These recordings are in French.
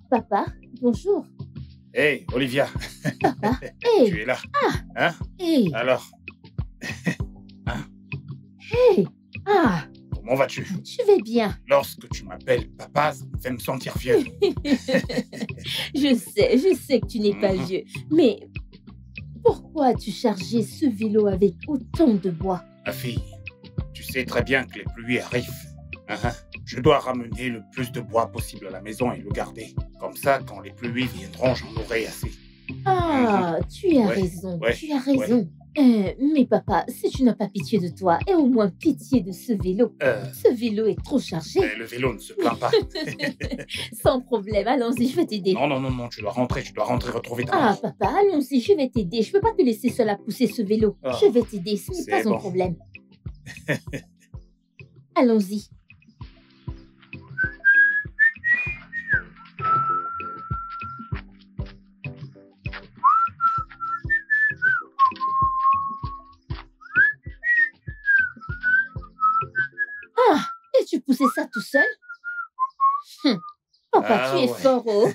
Papa, bonjour. Hey, Olivia, Papa, hé, tu es là. ah, Hein? hé, Alors, hein? hé, ah, Comment vas-tu? je vais bien. Lorsque tu m'appelles papa, ça me fait me sentir vieux. Je sais que tu n'es pas Mhm. vieux, mais pourquoi as-tu chargé ce vélo avec autant de bois? Ma fille, tu sais très bien que les pluies arrivent. Hein? Je dois ramener le plus de bois possible à la maison et le garder. Comme ça, quand les pluies viendront, j'en aurai assez. Mhm. Ah, tu as Ouais, raison, ouais, tu as ouais. raison. Mais papa, si tu n'as pas pitié de toi, aie au moins pitié de ce vélo. Euh, Ce vélo est trop chargé. mais le vélo ne se plaint pas. Sans problème, allons-y, je vais t'aider. Non, non, non, non, tu dois rentrer retrouver ta Ah, maman. papa, allons-y, je vais t'aider. Je peux pas te laisser seule à pousser ce vélo. Oh, Je vais t'aider, ce n'est c'est pas un bon. problème. Allons-y. Ah, et tu poussais ça tout seul? Papa, tu Ah es ouais. fort, oh.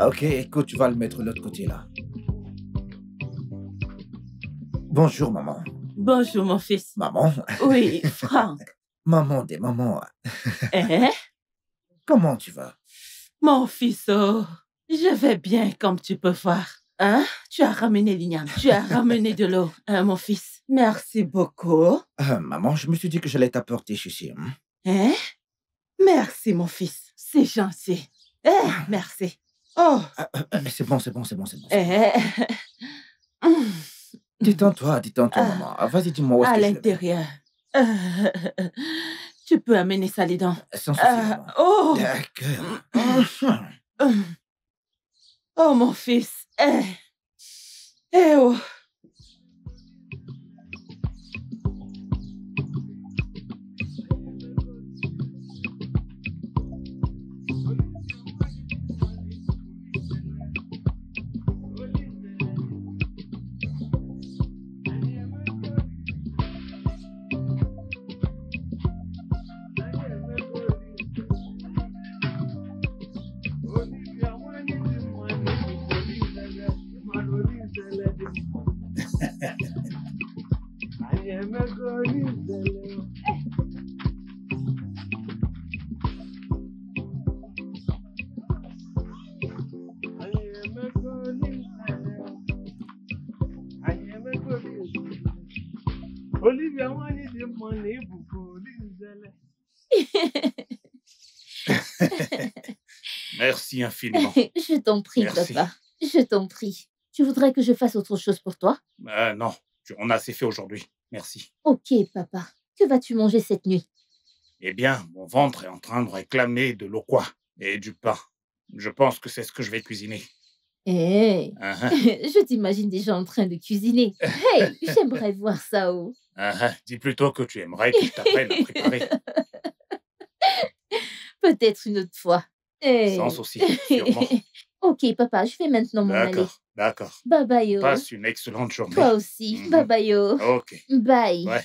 Ok, écoute, tu vas le mettre de l'autre côté, là. Bonjour, maman. Bonjour, mon fils. Maman? Oui, Franck. Maman des mamans. Hein? Comment tu vas? Mon fils, oh, je vais bien, comme tu peux voir. Hein? Tu as ramené l'igname, tu as ramené de l'eau, hein, mon fils. Merci beaucoup. Maman, je me suis dit que j'allais t'apporter ceci. Hein? Hein? Merci, mon fils. C'est gentil. Merci. Oh, C'est bon, c'est bon, c'est bon, c'est bon. eh, Détends-toi, Ah. maman. Vas-y, dis-moi où est-ce à que je le mets. l'intérieur. Tu peux amener ça dedans. Sans souci, maman. Oh, D'accord. oh, mon fils. Oh. Merci infiniment. Je t'en prie, Merci. papa. Je t'en prie. Tu voudrais que je fasse autre chose pour toi? Non, on a assez fait aujourd'hui. Merci. Ok, papa. Que vas-tu manger cette nuit? Eh bien, mon ventre est en train de réclamer de l'eau quoi et du pain. Je pense que c'est ce que je vais cuisiner. Eh, Hein, je t'imagine déjà en train de cuisiner. Hey, j'aimerais voir ça, oh. Dis plutôt que tu aimerais que je t'apprenne à préparer. Peut-être une autre fois. Eh. Sans souci, sûrement. Ok, papa, je vais maintenant m'en aller. D'accord. Bye bye, oh. Passe une excellente journée. Toi aussi. Mhm. Bye bye, oh. Ok. Bye. Ouais.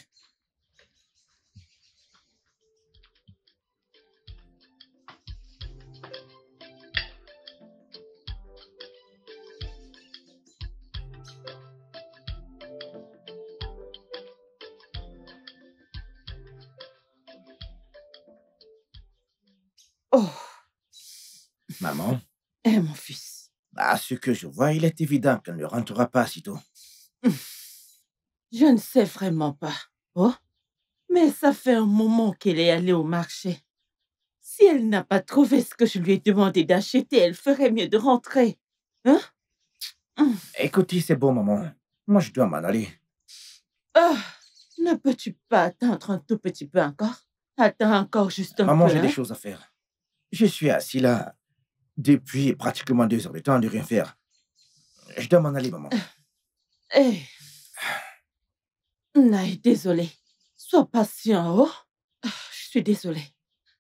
Oh, Maman, mon fils. à ce que je vois, il est évident qu'elle ne rentrera pas sitôt. Je ne sais vraiment pas. Oh, mais ça fait un moment qu'elle est allée au marché. Si elle n'a pas trouvé ce que je lui ai demandé d'acheter, elle ferait mieux de rentrer. Hein? Écoutez, c'est bon, maman. Moi, je dois m'en aller. Ah, ne peux-tu pas attendre un tout petit peu encore? Attends encore juste un Maman, peu. j'ai des hein? choses à faire. Je suis assis là depuis pratiquement 2 heures de temps de rien faire. Je dois m'en aller, maman. Eh. Naï, désolé. Sois patient, oh. Je suis désolée.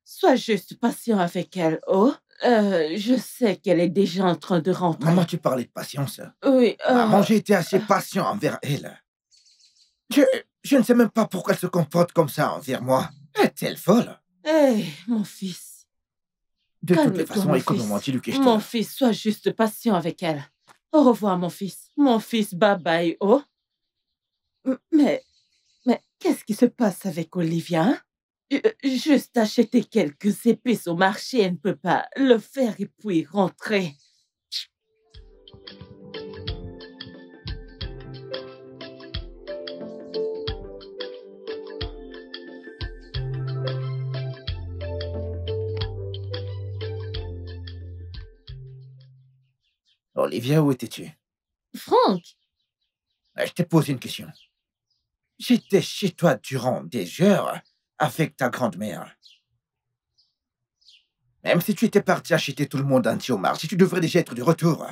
Sois juste patient avec elle, oh. Je sais qu'elle est déjà en train de rentrer. Maman, tu parlais de patience. Oui, Maman, j'ai été assez patient envers elle. Je ne sais même pas pourquoi elle se comporte comme ça envers moi. Est-elle folle? Eh, mon fils, De toutes les Calme-toi, façons, mon écoute-moi, fils. dis-lui que je Mon t'aime. fils, sois juste patient avec elle. Au revoir, mon fils. Mon fils, bye bye, oh. Mais qu'est-ce qui se passe avec Olivia, hein? Juste acheter quelques épices au marché, elle ne peut pas le faire et puis rentrer. Olivia, où étais-tu? Franck, Je t'ai posé une question. J'étais chez toi durant des heures avec ta grand-mère. Même si tu étais parti acheter tout le monde entier au marché, tu devrais déjà être de retour.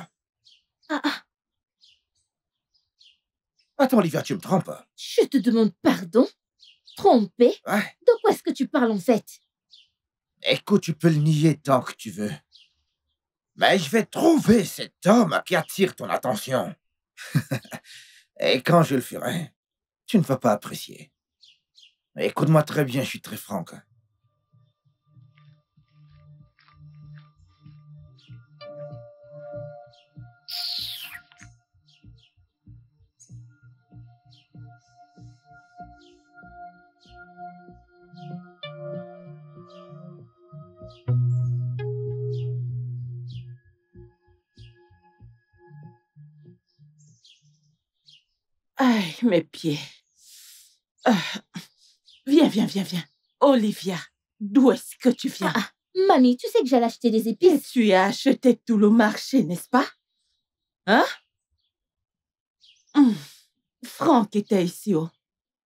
ah, ah, Attends, Olivia, tu me trompes. je te demande pardon? Trompé? Ouais. De quoi est-ce que tu parles en fait? Écoute, tu peux le nier tant que tu veux. Mais je vais trouver cet homme qui attire ton attention. Et quand je le ferai, tu ne vas pas apprécier. Écoute-moi très bien, je suis très franc. Aïe, mes pieds. Ah, viens. Olivia, d'où est-ce que tu viens? Mamie, tu sais que j'allais acheter des Et épices. tu as acheté tout le marché, n'est-ce pas? Hein? Franck était ici, oh.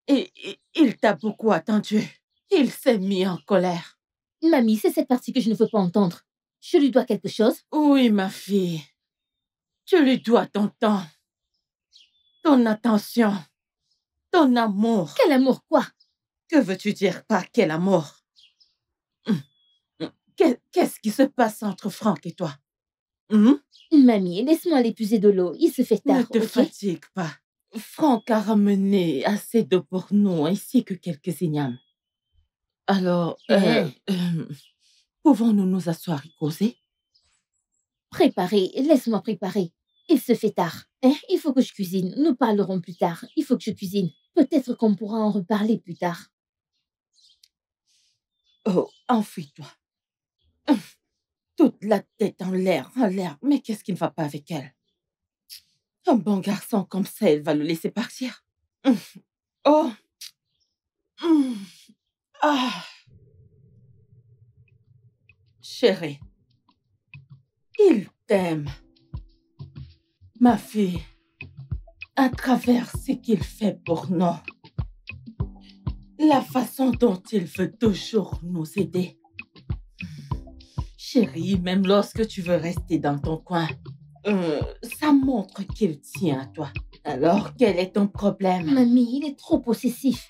Et il t'a beaucoup attendu. Il s'est mis en colère. Mamie, c'est cette partie que je ne veux pas entendre. Je lui dois quelque chose. Oui, ma fille. Tu lui dois ton temps, ton attention, ton amour. Quel amour, quoi? Que veux-tu dire par quel amour? Qu'est-ce qui se passe entre Franck et toi? Mamie, laisse-moi aller puiser de l'eau. Il se fait tard, Ne te ok? fatigue pas. Franck a ramené assez d'eau pour nous, ainsi que quelques ignames. Alors, pouvons-nous nous asseoir et causer? Préparez, laisse-moi préparer. Il se fait tard. Il faut que je cuisine. Nous parlerons plus tard. Il faut que je cuisine. Peut-être qu'on pourra en reparler plus tard. Oh, enfuis-toi. Toute la tête en l'air. Mais qu'est-ce qui ne va pas avec elle? Un bon garçon comme ça, elle va le laisser partir. Oh. Ah. Chérie, il t'aime. Ma fille, à travers ce qu'il fait pour nous, la façon dont il veut toujours nous aider. Chérie, même lorsque tu veux rester dans ton coin, ça montre qu'il tient à toi. Alors, quel est ton problème? Mamie, il est trop possessif.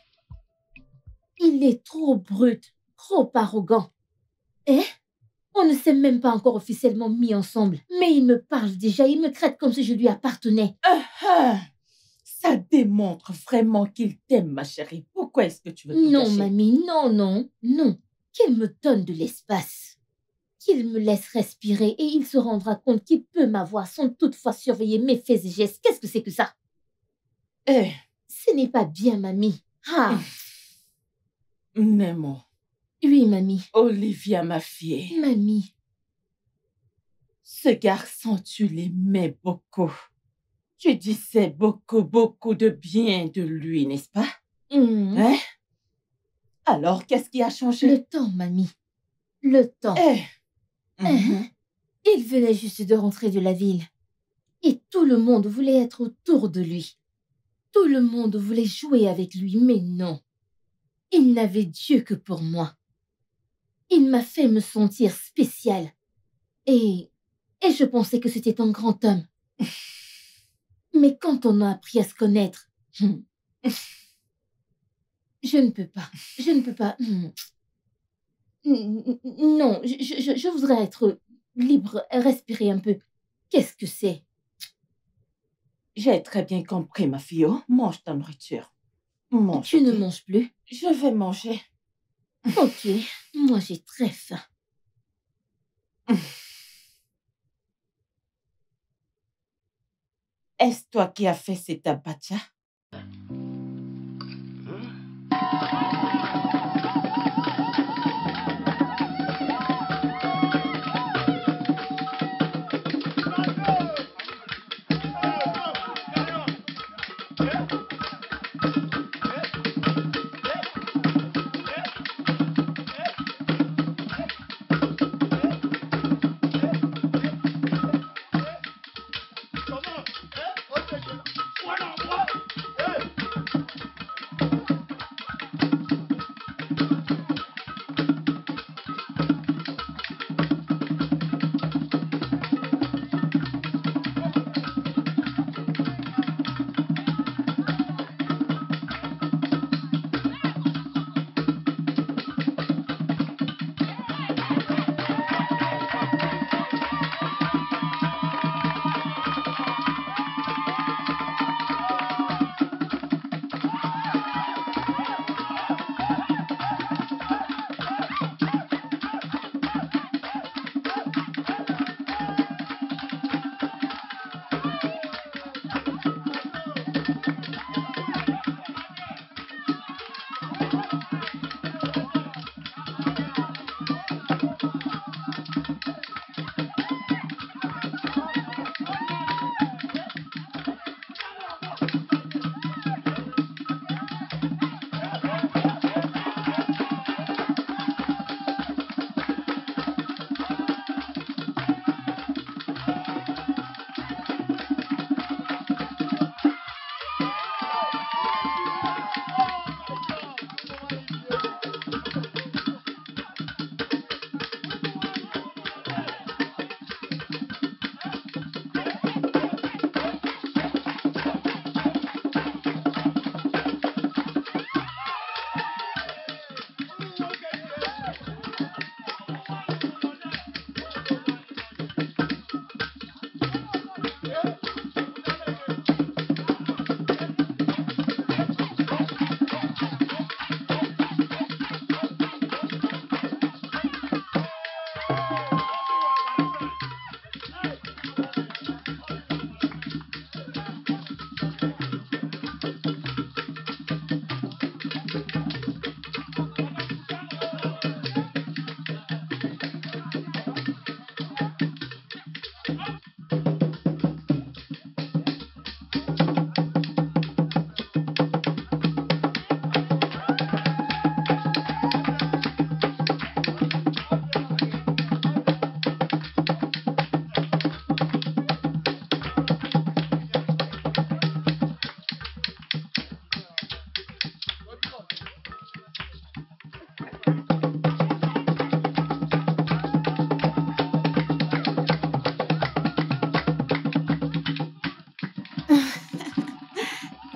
Il est trop brut, trop arrogant. On ne s'est même pas encore officiellement mis ensemble. Mais il me parle déjà, il me traite comme si je lui appartenais. Ça démontre vraiment qu'il t'aime, ma chérie. Pourquoi est-ce que tu veux tout Non, gâcher? mamie, non. Qu'il me donne de l'espace. Qu'il me laisse respirer et il se rendra compte qu'il peut m'avoir sans toutefois surveiller mes faits et gestes. Qu'est-ce que c'est que ça? Ce n'est pas bien, mamie. Nemo. Oui, mamie. Olivia, ma fille. Mamie. Ce garçon, tu l'aimais beaucoup. Tu disais beaucoup de bien de lui, n'est-ce pas? Hein? Alors, qu'est-ce qui a changé? Le temps, mamie. Le temps. Il venait juste de rentrer de la ville. Et tout le monde voulait être autour de lui. Tout le monde voulait jouer avec lui, mais non. Il n'avait Dieu que pour moi. Il m'a fait me sentir spéciale. Et je pensais que c'était un grand homme. Mais quand on a appris à se connaître, je ne peux pas. Non, je voudrais être libre, respirer un peu. Qu'est-ce que c'est? J'ai très bien compris, ma fille. Oh, mange ta nourriture. Mange. Tu ne manges plus? Je vais manger. Ok, moi j'ai très faim. Est-ce toi qui as fait cet abacha?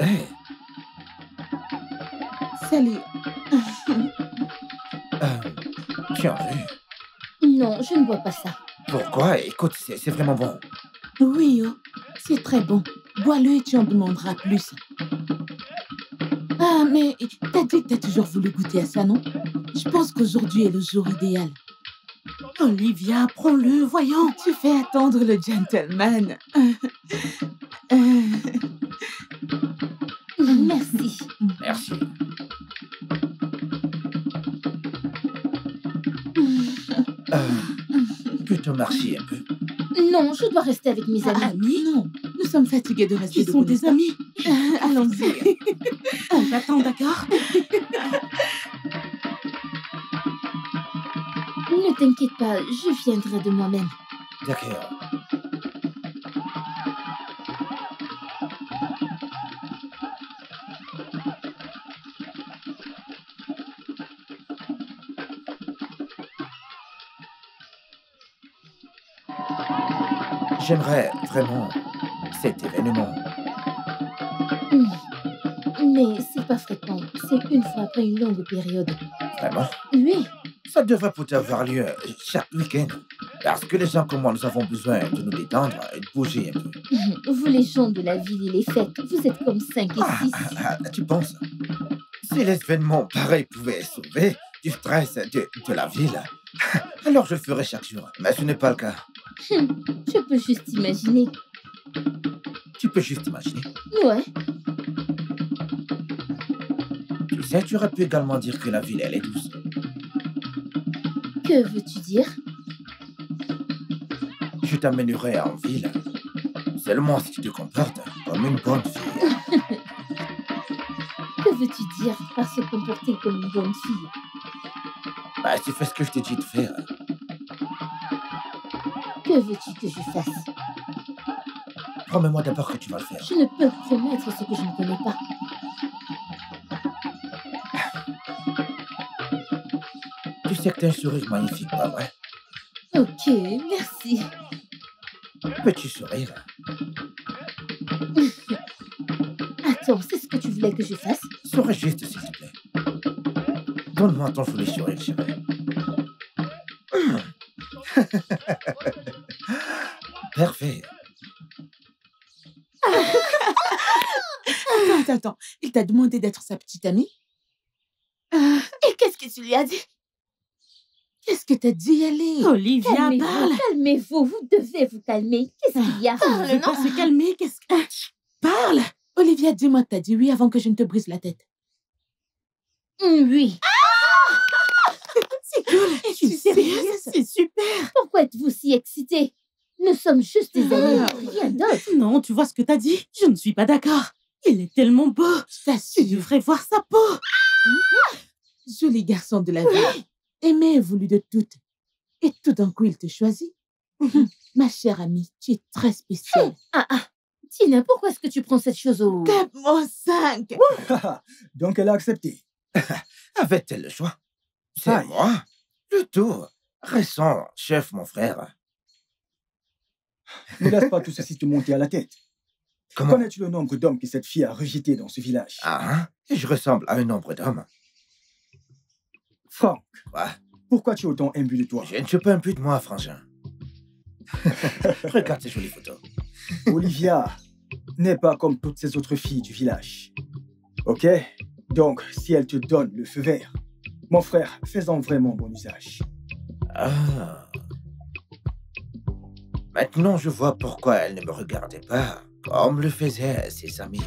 Hey, Salut. tu en veux? Non, je ne bois pas ça. Pourquoi? Écoute, c'est vraiment bon. Oui, oh, c'est très bon. Bois-le et tu en demanderas plus. Ah, mais t'as dit que t'as toujours voulu goûter à ça, non? Je pense qu'aujourd'hui est le jour idéal. Olivia, prends-le, voyons. Tu fais attendre le gentleman. Merci. Merci. Plutôt merci un peu. Non, je dois rester avec mes amis. Amis? Non, nous sommes fatigués de rester Ils sont des amis. Allons-y. On t'attend, d'accord? Ne t'inquiète pas, je viendrai de moi-même. D'accord. J'aimerais vraiment cet événement. Mais c'est pas fréquent. C'est une fois après une longue période. Vraiment? Oui. Ça devrait peut-être avoir lieu chaque week-end. Parce que les gens comme moi, nous avons besoin de nous détendre et de bouger un peu. Vous les gens de la ville et les fêtes, vous êtes comme 5 et 6. Tu penses? Si les événements pareils pouvaient sauver du stress de la ville, Alors je le ferai chaque jour, mais ce n'est pas le cas. Je peux juste imaginer. Tu peux juste imaginer. Ouais. Tu sais, tu aurais pu également dire que la ville, elle est douce. Que veux-tu dire? Je t'amènerai en ville. Seulement si tu te comportes comme une bonne fille. Que veux-tu dire par se comporter comme une bonne fille? Bah, tu fais ce que je te dis de faire. Que veux-tu que je fasse? Promets-moi d'abord que tu vas le faire. Je ne peux promettre ce que je ne connais pas. Tu sais que t'as un sourire magnifique, pas vrai? Ok, merci. Petit sourire. Attends, c'est ce que tu voulais que je fasse? Souris juste, s'il te plaît. Donne-moi ton joli sourire, chérie. Parfait. Attends. Il t'a demandé d'être sa petite amie? Et qu'est-ce que tu lui as dit? Qu'est-ce que t'as dit, allez? Olivia, Calmez-vous, parle. calmez-vous, vous devez vous calmer. Qu'est-ce qu'il y a? Je peux se calmer, qu'est-ce que... Parle! Olivia, dis-moi que t'as dit oui avant que je ne te brise la tête. Oui. C'est cool! Es-tu sérieuse? C'est super! Pourquoi êtes-vous si excitée? Nous sommes juste des amis, rien d'autre. Non, tu vois ce que t'as dit? Je ne suis pas d'accord. Il est tellement beau. Je t'assure. Tu devrais voir sa peau. Joli garçon de la vie. Aimé et voulu de toutes. Et tout d'un coup, il te choisit. Ma chère amie, tu es très spéciale. Tina, pourquoi est-ce que tu prends cette chose au... Tape mon 5! Donc elle a accepté. Avait-elle le choix? C'est Aïe. moi. Plutôt. Récent, chef, mon frère. Ne laisse pas tout ceci te monter à la tête. Comment? Connais-tu le nombre d'hommes que cette fille a rejetés dans ce village? Ah, je ressemble à un nombre d'hommes. Franck, Quoi? pourquoi tu es autant imbu de toi? Je ne suis pas un but de moi, frangin. Regarde ces jolies photos. Olivia n'est pas comme toutes ces autres filles du village. Ok? Donc, si elle te donne le feu vert, mon frère, fais-en vraiment bon usage. Ah. Maintenant, je vois pourquoi elle ne me regardait pas comme le faisaient ses amis.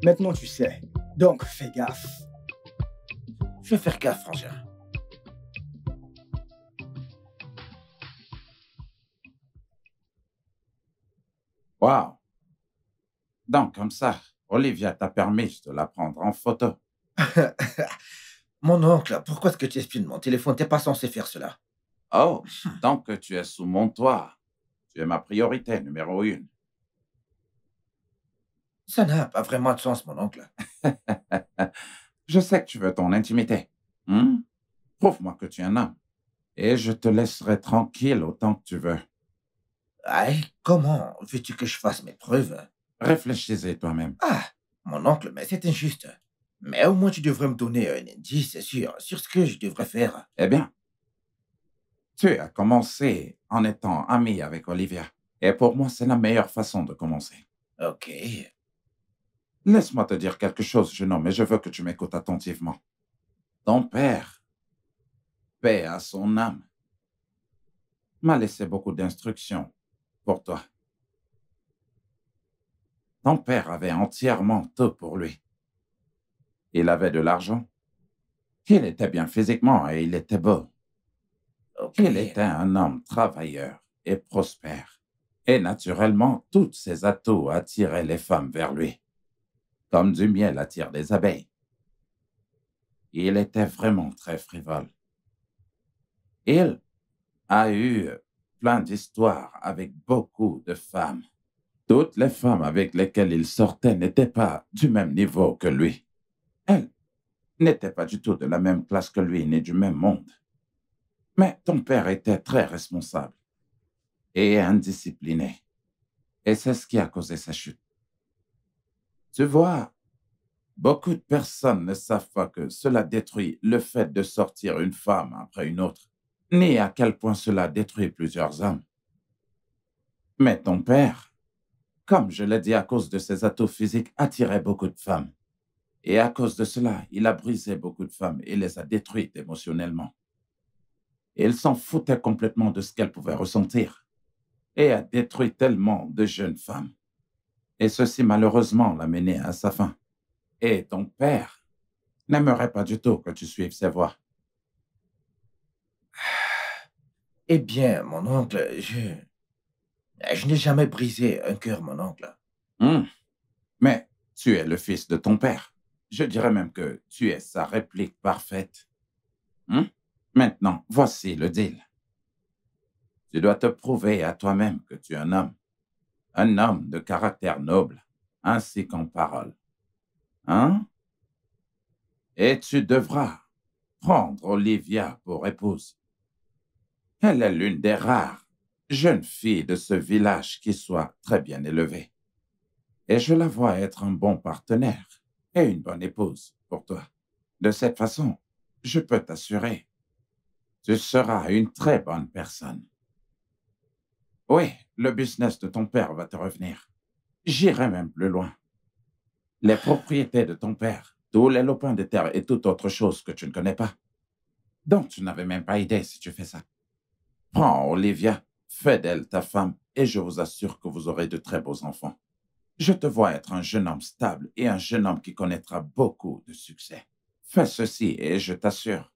Maintenant, tu sais. Donc, fais gaffe. Je vais faire gaffe, frangin. Wow. Donc, comme ça, Olivia t'a permis de la prendre en photo. Mon oncle, pourquoi est-ce que tu espionnes mon téléphone? T'es pas censé faire cela. Oh, donc tu es sous mon toit. Tu es ma priorité numéro 1. Ça n'a pas vraiment de sens, mon oncle. Je sais que tu veux ton intimité. Prouve-moi que tu es un homme. Et je te laisserai tranquille autant que tu veux. Aïe, comment veux-tu que je fasse mes preuves? Réfléchis-y toi-même. Ah, mon oncle, mais c'est injuste. Mais au moins tu devrais me donner un indice sur ce que je devrais faire. Eh bien, tu as commencé en étant ami avec Olivia. Et pour moi, c'est la meilleure façon de commencer. Ok. Laisse-moi te dire quelque chose, jeune homme, et je veux que tu m'écoutes attentivement. Ton père, paix à son âme, m'a laissé beaucoup d'instructions pour toi. Ton père avait entièrement tout pour lui. Il avait de l'argent. Il était bien physiquement et il était beau. Ok. Il était un homme travailleur et prospère. Et naturellement, tous ses atouts attiraient les femmes vers lui, comme du miel attire des abeilles. Il était vraiment très frivole. Il a eu plein d'histoires avec beaucoup de femmes. Toutes les femmes avec lesquelles il sortait n'étaient pas du même niveau que lui. Elles n'étaient pas du tout de la même classe que lui, ni du même monde. Mais ton père était très responsable et indiscipliné. Et c'est ce qui a causé sa chute. Tu vois, beaucoup de personnes ne savent pas que cela détruit le fait de sortir une femme après une autre, ni à quel point cela détruit plusieurs hommes. Mais ton père, comme je l'ai dit à cause de ses atouts physiques, attirait beaucoup de femmes. Et à cause de cela, il a brisé beaucoup de femmes et les a détruites émotionnellement. Il s'en foutait complètement de ce qu'elle pouvait ressentir et a détruit tellement de jeunes femmes. Et ceci, malheureusement, l'a mené à sa fin. Et ton père n'aimerait pas du tout que tu suives ses voies. Eh bien, mon oncle, je n'ai jamais brisé un cœur, mon oncle. Mais tu es le fils de ton père. Je dirais même que tu es sa réplique parfaite. Maintenant, voici le deal. Tu dois te prouver à toi-même que tu es un homme de caractère noble, ainsi qu'en parole. Et tu devras prendre Olivia pour épouse. Elle est l'une des rares jeunes filles de ce village qui soit très bien élevée. Et je la vois être un bon partenaire et une bonne épouse pour toi. De cette façon, je peux t'assurer, tu seras une très bonne personne. Oui, le business de ton père va te revenir. J'irai même plus loin. Les propriétés de ton père, tous les lopins de terre et toute autre chose que tu ne connais pas. Donc, tu n'avais même pas idée si tu fais ça. Prends Olivia, fais d'elle ta femme et je vous assure que vous aurez de très beaux enfants. Je te vois être un jeune homme stable et un jeune homme qui connaîtra beaucoup de succès. Fais ceci et je t'assure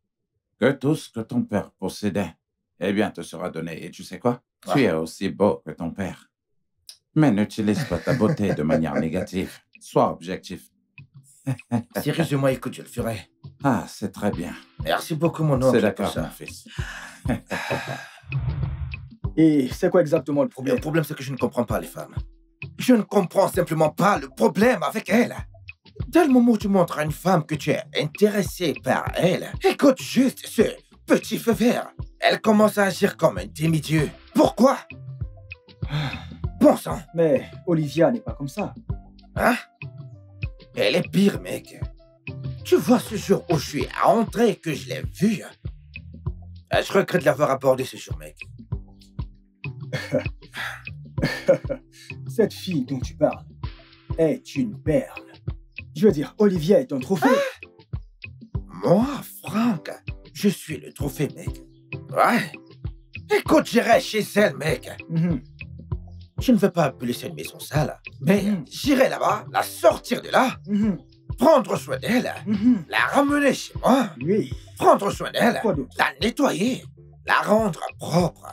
que tout ce que ton père possédait, eh bien, te sera donné. Et tu sais quoi? Tu es aussi beau que ton père. Mais n'utilise pas ta beauté de manière négative. Sois objectif. Sérieusement, écoute, je le ferai. Ah, c'est très bien. Merci beaucoup, mon oncle. C'est d'accord, mon fils. Et c'est quoi exactement le Le problème? problème, c'est que je ne comprends pas les femmes. Je ne comprends simplement pas le problème avec elles. Dès le moment où tu montres à une femme que tu es intéressé par elle, écoute juste ce petit feu vert. Elle commence à agir comme un demi-dieu. Pourquoi? Bon sang. Mais Olivia n'est pas comme ça. Hein? Elle est pire, mec. Tu vois ce jour où je suis entré et que je l'ai vue? Je regrette de l'avoir abordé ce jour, mec. Cette fille dont tu parles est une perle. Je veux dire, Olivia est un trophée. Moi, Franck, je suis le trophée, mec. Ouais. Écoute, j'irai chez elle, mec. Je ne veux pas appeler ça une maison sale, mais j'irai là-bas, la sortir de là, prendre soin d'elle, la ramener chez moi, Oui. prendre soin d'elle, Quoi d'autre? la nettoyer, la rendre propre,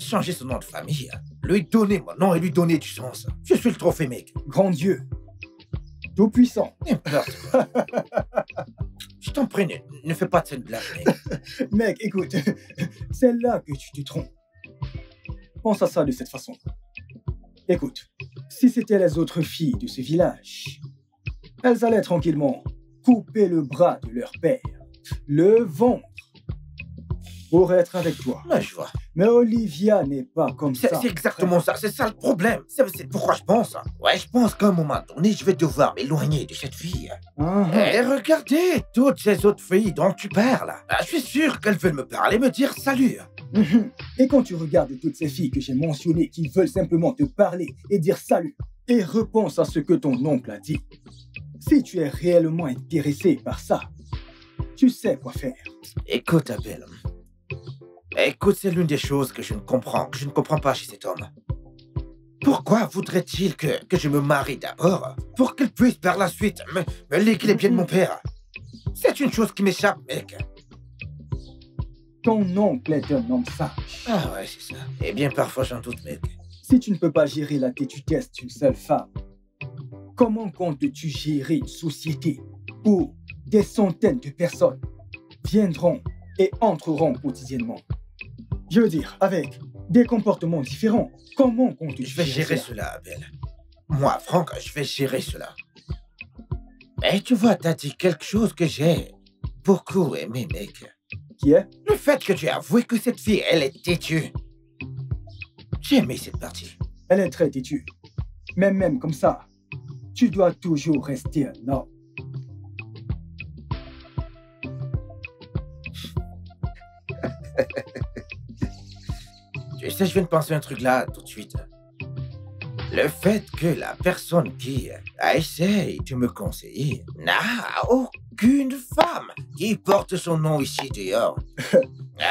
changer son nom de famille, lui donner mon nom et lui donner du sens. Je suis le trophée, mec. Grand Dieu. Tout-puissant. N'importe quoi. Je t'en prie, ne fais pas de cette blague, mec. Mec, écoute, c'est là que tu te trompes. Pense à ça de cette façon. Écoute, si c'était les autres filles de ce village, elles allaient tranquillement couper le bras de leur père, le vendre, pour être avec toi. Ouais, je vois. Mais Olivia n'est pas comme ça. C'est exactement ça, c'est ça le problème. C'est pourquoi je pense. Ouais, je pense qu'à un moment donné, je vais devoir m'éloigner de cette fille. Et regardez toutes ces autres filles dont tu parles. Je suis sûr qu'elles veulent me parler, me dire salut. Et quand tu regardes toutes ces filles que j'ai mentionnées qui veulent simplement te parler et dire salut, et repense à ce que ton oncle a dit, si tu es réellement intéressé par ça, tu sais quoi faire. Écoute, Abel. Écoute, c'est l'une des choses que je ne comprends pas chez cet homme. Pourquoi voudrait-il que je me marie d'abord pour qu'il puisse par la suite me léguer les biens de mon père? C'est une chose qui m'échappe, mec. Ton oncle est un homme sage. Ah ouais, c'est ça. Eh bien, parfois j'en doute, mec. Si tu ne peux pas gérer la têtutesse d'une seule femme, comment comptes-tu gérer une société où des centaines de personnes viendront et entreront quotidiennement? Je veux dire, avec des comportements différents, comment comptes-tu Je vais gérer cela, Abel. Moi, Franck, je vais gérer cela. Mais tu vois, t'as dit quelque chose que j'ai beaucoup aimé, mec. Qui est? Le fait que tu aies avoué que cette fille, elle est têtue. J'ai aimé cette partie. Elle est très têtue. Mais même comme ça, tu dois toujours rester un homme. Tu sais, je viens de penser à un truc là, tout de suite. Le fait que la personne qui a essayé de me conseiller n'a aucune femme qui porte son nom ici dehors.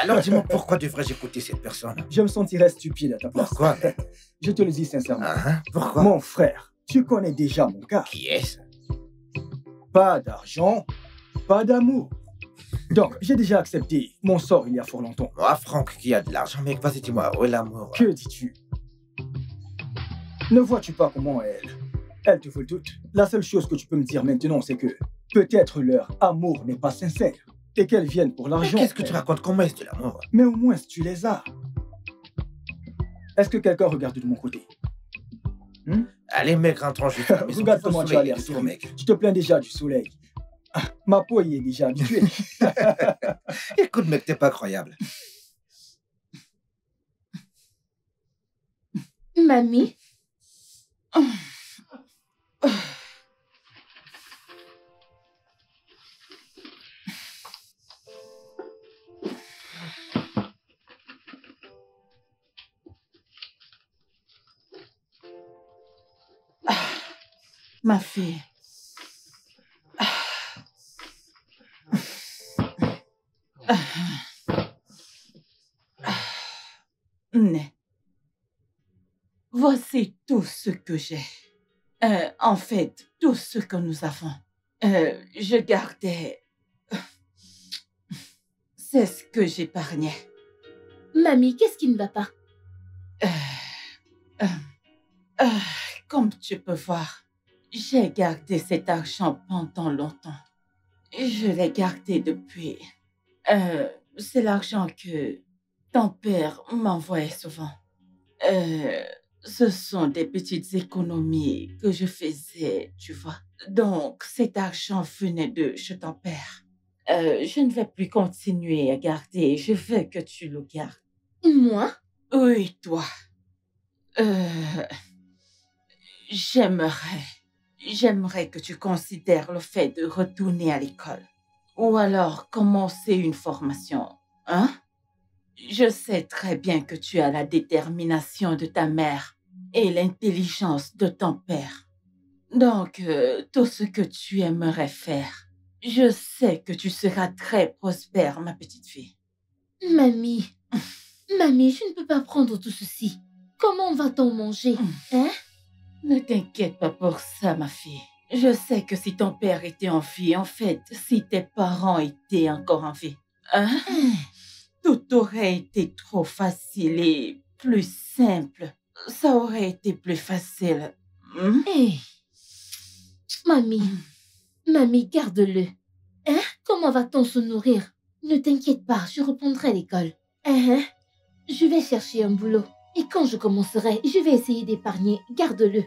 Alors dis-moi, pourquoi devrais-je écouter cette personne? Je me sentirais stupide à ta place. Pourquoi? Je te le dis sincèrement. Pourquoi? Mon frère, tu connais déjà mon cas. Qui est-ce? Pas d'argent, pas d'amour. Donc, j'ai déjà accepté mon sort il y a fort longtemps. Moi, Franck, qui a de l'argent, mec, vas-y, dis-moi, où est l'amour? Que dis-tu? Ne vois-tu pas comment elle te veut toute? La seule chose que tu peux me dire maintenant, c'est que peut-être leur amour n'est pas sincère et qu'elles viennent pour Mais l'argent. qu'est-ce que tu racontes? Comment est-ce de l'amour? Mais au moins, tu les as. Est-ce que quelqu'un regarde de mon côté? Allez, mec, rentrons juste à la maison. Regarde Le comment tu soleil as l'air, est retour, sérieux. mec. Tu te plains déjà du soleil. Ah, ma peau y est déjà habituée. Écoute, mec, t'es pas croyable. Mamie, Ma fille. Né. Voici tout ce que j'ai. En fait, tout ce que nous avons. Je gardais... C'est ce que j'épargnais. mamie, qu'est-ce qui ne va pas? Comme tu peux voir, j'ai gardé cet argent pendant longtemps. Je l'ai gardé depuis... c'est l'argent que ton père m'envoyait souvent. Ce sont des petites économies que je faisais, tu vois. Donc, cet argent venait de chez ton père. Je ne vais plus continuer à garder. Je veux que tu le gardes. Moi? Oui, toi. J'aimerais que tu considères le fait de retourner à l'école. Ou alors commencer une formation, hein? Je sais très bien que tu as la détermination de ta mère et l'intelligence de ton père. Donc, tout ce que tu aimerais faire, je sais que tu seras très prospère, ma petite fille. Mamie, mamie, je ne peux pas prendre tout ceci. Comment va-t-on manger, hein? Ne t'inquiète pas pour ça, ma fille. Je sais que si ton père était en vie, en fait, si tes parents étaient encore en vie, hein? Tout aurait été trop facile et plus simple. Ça aurait été plus facile. Hé, mamie, mamie, garde-le. Hein? Comment va-t-on se nourrir? Ne t'inquiète pas, je reprendrai à l'école. Je vais chercher un boulot. Et quand je commencerai, je vais essayer d'épargner. Garde-le.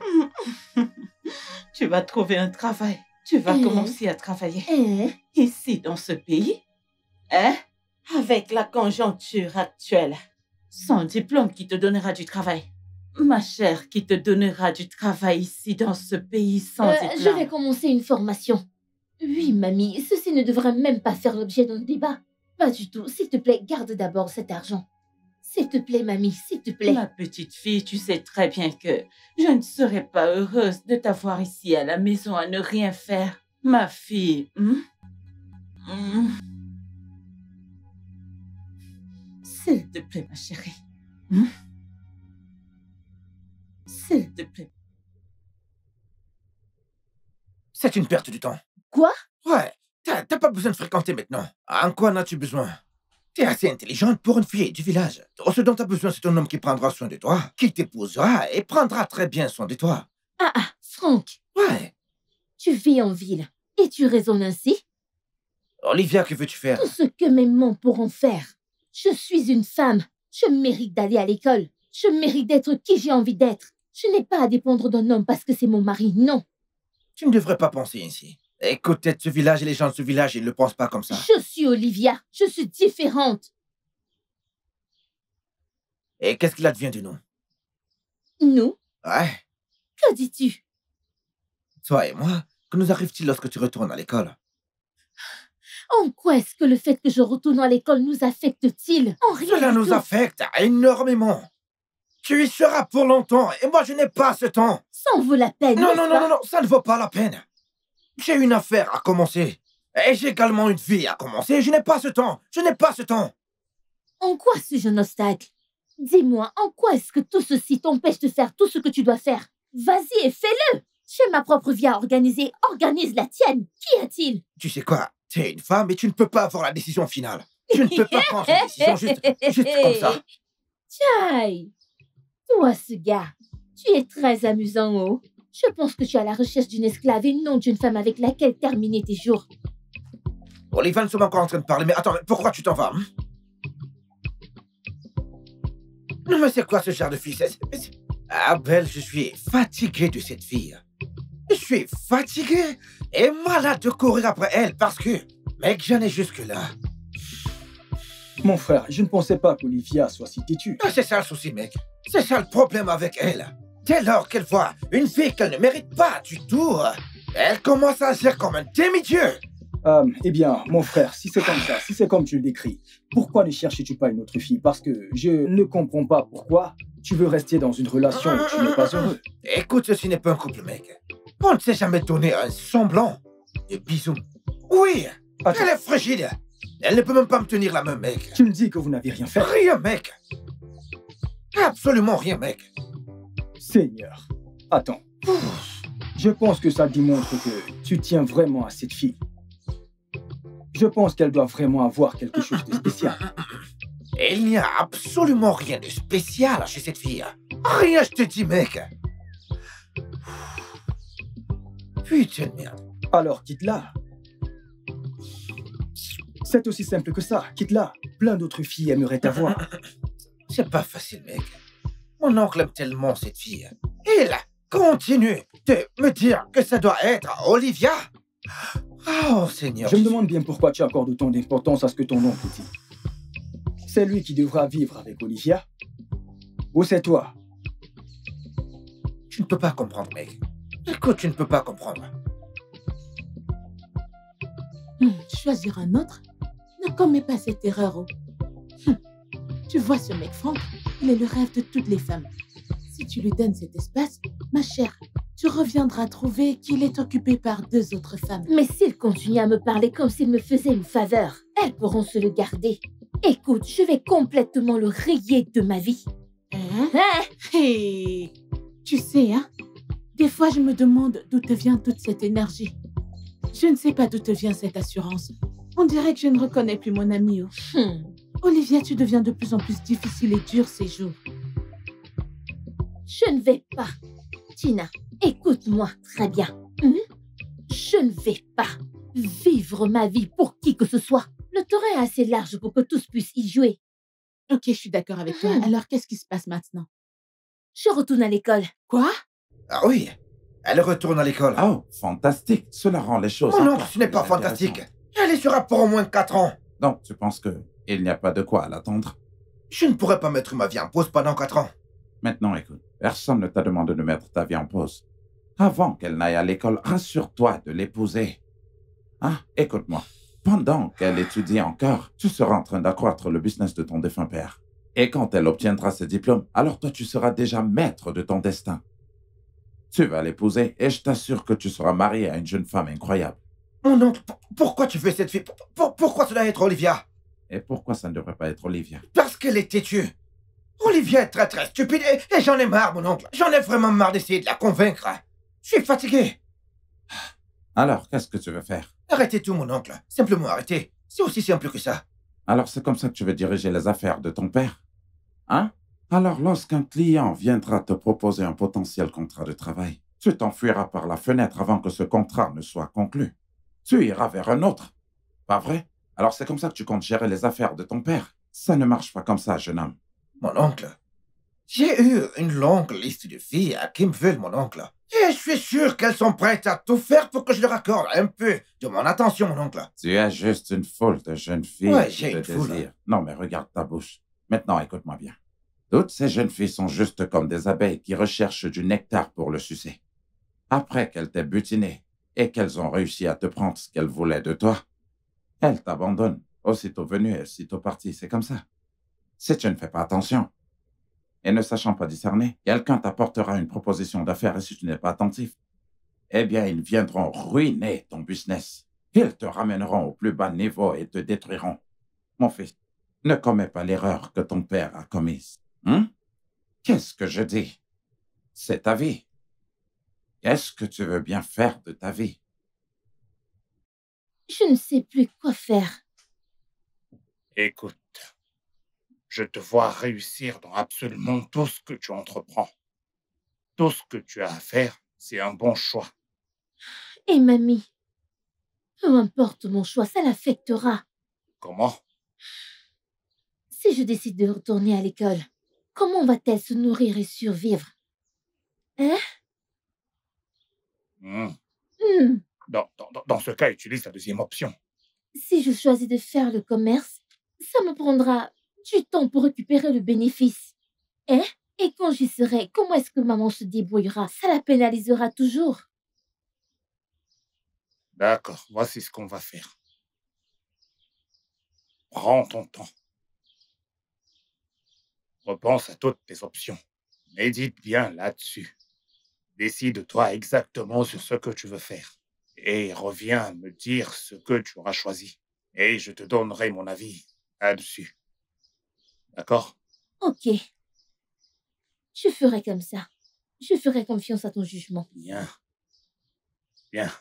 Tu vas trouver un travail. Tu vas commencer à travailler. Ici, dans ce pays. Hein? Avec la conjoncture actuelle. Sans diplôme qui te donnera du travail. Ma chère, qui te donnera du travail ici, dans ce pays, sans diplôme. Je vais commencer une formation. Oui, mamie, ceci ne devrait même pas faire l'objet d'un débat. Pas du tout. S'il te plaît, garde d'abord cet argent. S'il te plaît, mamie, s'il te plaît. Ma petite fille, tu sais très bien que je ne serais pas heureuse de t'avoir ici à la maison à ne rien faire. Ma fille. S'il te plaît, ma chérie. S'il te plaît. C'est une perte de temps. Quoi? Ouais, t'as pas besoin de fréquenter maintenant. En quoi en as-tu besoin? T'es assez intelligente pour une fille du village. Ce dont t'as besoin, c'est un homme qui prendra soin de toi, qui t'épousera et prendra très bien soin de toi. Franck. Ouais. Tu vis en ville et tu raisonnes ainsi? Olivia, que veux-tu faire? Tout ce que mes mains pourront faire. Je suis une femme. Je mérite d'aller à l'école. Je mérite d'être qui j'ai envie d'être. Je n'ai pas à dépendre d'un homme parce que c'est mon mari, non. Tu ne devrais pas penser ainsi. Écoute, peut-être ce village et les gens de ce village, ils ne le pensent pas comme ça. Je suis Olivia. Je suis différente. Et qu'est-ce qu'il advient de nous? Nous? Ouais. Que dis-tu? Toi et moi, que nous arrive-t-il lorsque tu retournes à l'école? En quoi est-ce que le fait que je retourne à l'école nous affecte-t-il? En rien Cela du nous tout. affecte énormément. Tu y seras pour longtemps et moi je n'ai pas ce temps. Ça en vaut la peine. Non, n'est-ce non, pas? non, non, ça ne vaut pas la peine. J'ai une affaire à commencer. Et j'ai également une vie à commencer. Je n'ai pas ce temps. Je n'ai pas ce temps. En quoi suis-je un obstacle? Dis-moi, en quoi est-ce que tout ceci t'empêche de faire tout ce que tu dois faire? Vas-y et fais-le! J'ai ma propre vie à organiser. Organise la tienne. Qu'y a-t-il? Tu sais quoi? Tu es une femme et tu ne peux pas avoir la décision finale. Tu ne peux pas prendre une décision juste comme ça. Tchaï! Toi, ce gars, tu es très amusant, oh. Je pense que tu es à la recherche d'une esclave et non d'une femme avec laquelle terminer tes jours. Olivia, nous sommes encore en train de parler, mais attends, mais pourquoi tu t'en vas? Non, mais c'est quoi ce genre de fille? Ah, Belle, je suis fatigué de cette fille. Je suis fatigué et malade de courir après elle parce que, mec, j'en ai jusque-là. Mon frère, je ne pensais pas qu'Olivia soit si têtue. Ah, c'est ça le souci, mec. C'est ça le problème avec elle. Dès lors qu'elle voit une fille qu'elle ne mérite pas du tout, elle commence à agir comme un demi-dieu. Eh bien, mon frère, si c'est comme ça, si c'est comme tu le décris, pourquoi ne cherches-tu pas une autre fille? Parce que je ne comprends pas pourquoi tu veux rester dans une relation où tu n'es pas heureux. Écoute, ceci n'est pas un couple, mec. On ne s'est jamais donné un semblant de bisous. Oui, Attends. elle est fragile. Elle ne peut même pas me tenir la main, mec. Tu me dis que vous n'avez rien fait. Rien, mec. Absolument rien, mec. Seigneur, attends. Je pense que ça démontre que tu tiens vraiment à cette fille. Je pense qu'elle doit vraiment avoir quelque chose de spécial. Il n'y a absolument rien de spécial chez cette fille. Rien, je te dis, mec. Putain de merde. Alors quitte-la. C'est aussi simple que ça. Quitte-la. Plein d'autres filles aimeraient t'avoir. C'est pas facile, mec. Mon oncle aime tellement cette fille. Il continue de me dire que ça doit être Olivia. Oh, Seigneur. Je me demande bien pourquoi tu accordes autant d'importance à ce que ton oncle dit. C'est lui qui devra vivre avec Olivia? Ou c'est toi? Tu ne peux pas comprendre, mec. Écoute, tu ne peux pas comprendre. Choisir un autre? Ne commets pas cette erreur. Oh. Tu vois ce mec Franck, il est le rêve de toutes les femmes. Si tu lui donnes cet espace, ma chère, tu reviendras trouver qu'il est occupé par 2 autres femmes. Mais s'il continue à me parler comme s'il me faisait une faveur, elles pourront se le garder. Écoute, je vais complètement le rayer de ma vie. Hein? Hein? Hey, tu sais, hein, des fois je me demande d'où te vient toute cette énergie. Je ne sais pas d'où te vient cette assurance. On dirait que je ne reconnais plus mon ami. Oh. Olivia, tu deviens de plus en plus difficile et dur ces jours. Je ne vais pas. Tina, écoute-moi très bien. Je ne vais pas vivre ma vie pour qui que ce soit. Le terrain est assez large pour que tous puissent y jouer. Ok, je suis d'accord avec toi. Alors, qu'est-ce qui se passe maintenant? Je retourne à l'école. Quoi? Ah oui, elle retourne à l'école. Oh, fantastique. Cela rend les choses Oh non, encore ce n'est plus pas fantastique. intéressantes. Elle y sera pour au moins 4 ans. Donc, tu penses que il n'y a pas de quoi l'attendre? Je ne pourrais pas mettre ma vie en pause pendant 4 ans. Maintenant, écoute, personne ne t'a demandé de mettre ta vie en pause. Avant qu'elle n'aille à l'école, rassure-toi de l'épouser. Ah, écoute-moi. Pendant qu'elle étudie encore, tu seras en train d'accroître le business de ton défunt père. Et quand elle obtiendra ses diplômes, alors toi, tu seras déjà maître de ton destin. Tu vas l'épouser et je t'assure que tu seras marié à une jeune femme incroyable. Mon oncle, pourquoi tu fais cette fille? Pourquoi cela être Olivia? Et pourquoi ça ne devrait pas être Olivia? Parce qu'elle est têtue. Olivia est très très stupide et j'en ai marre, mon oncle. J'en ai vraiment marre d'essayer de la convaincre. Je suis fatigué. Alors, qu'est-ce que tu veux faire? Arrêtez tout, mon oncle. Simplement arrêtez. C'est aussi simple que ça. Alors, c'est comme ça que tu veux diriger les affaires de ton père? Hein? Alors, lorsqu'un client viendra te proposer un potentiel contrat de travail, tu t'enfuiras par la fenêtre avant que ce contrat ne soit conclu. Tu iras vers un autre. Pas vrai? Alors, c'est comme ça que tu comptes gérer les affaires de ton père? Ça ne marche pas comme ça, jeune homme. Mon oncle, j'ai eu une longue liste de filles qui me veulent, mon oncle. Et je suis sûr qu'elles sont prêtes à tout faire pour que je leur accorde un peu de mon attention, mon oncle. Tu as juste une foule de jeunes filles Ouais, qui j'ai te une foule. désirent. Non, mais regarde ta bouche. Maintenant, écoute-moi bien. Toutes ces jeunes filles sont juste comme des abeilles qui recherchent du nectar pour le sucer. Après qu'elles t'aient butiné et qu'elles ont réussi à te prendre ce qu'elles voulaient de toi, elles t'abandonnent. Aussitôt venues et aussitôt parties, c'est comme ça. Si tu ne fais pas attention, et ne sachant pas discerner, quelqu'un t'apportera une proposition d'affaires et si tu n'es pas attentif, eh bien, ils viendront ruiner ton business. Ils te ramèneront au plus bas niveau et te détruiront. Mon fils, Ne commets pas l'erreur que ton père a commise. Hein? Qu'est-ce que je dis? C'est ta vie. Qu'est-ce que tu veux bien faire de ta vie? Je ne sais plus quoi faire. Écoute, je te vois réussir dans absolument tout ce que tu entreprends. Tout ce que tu as à faire, c'est un bon choix. Et mamie, peu importe mon choix, ça l'affectera. Comment? Si je décide de retourner à l'école, comment va-t-elle se nourrir et survivre? Hein? Hmm. Hmm. Dans ce cas, utilise la deuxième option. Si je choisis de faire le commerce, ça me prendra du temps pour récupérer le bénéfice. Hein? Et quand j'y serai, comment est-ce que maman se débrouillera? Ça la pénalisera toujours. D'accord, voici ce qu'on va faire. Prends ton temps. Repense à toutes tes options. Médite bien là-dessus. Décide-toi exactement sur ce que tu veux faire. Et reviens me dire ce que tu auras choisi. Et je te donnerai mon avis là-dessus. D'accord? Ok. Je ferai comme ça. Je ferai confiance à ton jugement. Bien. Bien.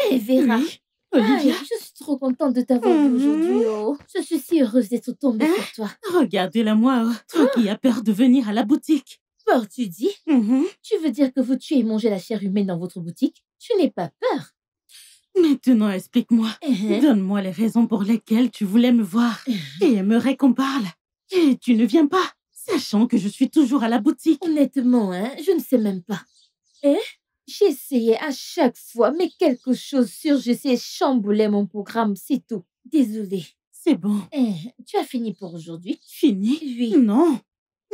Hé, Vera! Oui, Olivia, Je suis trop contente de t'avoir vue aujourd'hui, oh. Je suis si heureuse d'être tombée sur toi. regardez-la moi, oh. Toi qui as peur de venir à la boutique. Peur, tu dis? Mhm. Tu veux dire que vous tuez et mangez la chair humaine dans votre boutique? Tu n'es pas peur? Maintenant, explique-moi. Donne-moi les raisons pour lesquelles tu voulais me voir et aimerais qu'on parle. Et tu ne viens pas, sachant que je suis toujours à la boutique. Honnêtement, je ne sais même pas. J'ai essayé à chaque fois, mais quelque chose surgissait et chamboulait mon programme, c'est tout. Désolée. C'est bon. Tu as fini pour aujourd'hui? Fini? Oui. Non.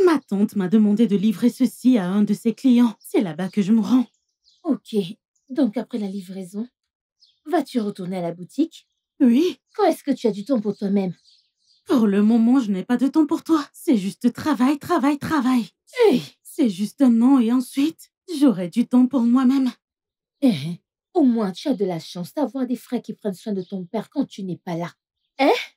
Ma tante m'a demandé de livrer ceci à un de ses clients. C'est là-bas que je me rends. Ok. Donc après la livraison, vas-tu retourner à la boutique? Oui. Quand est-ce que tu as du temps pour toi-même? Pour le moment, je n'ai pas de temps pour toi. C'est juste travail, travail, travail. C'est juste un an et ensuite, j'aurai du temps pour moi-même. Au moins, tu as de la chance d'avoir des frères qui prennent soin de ton père quand tu n'es pas là.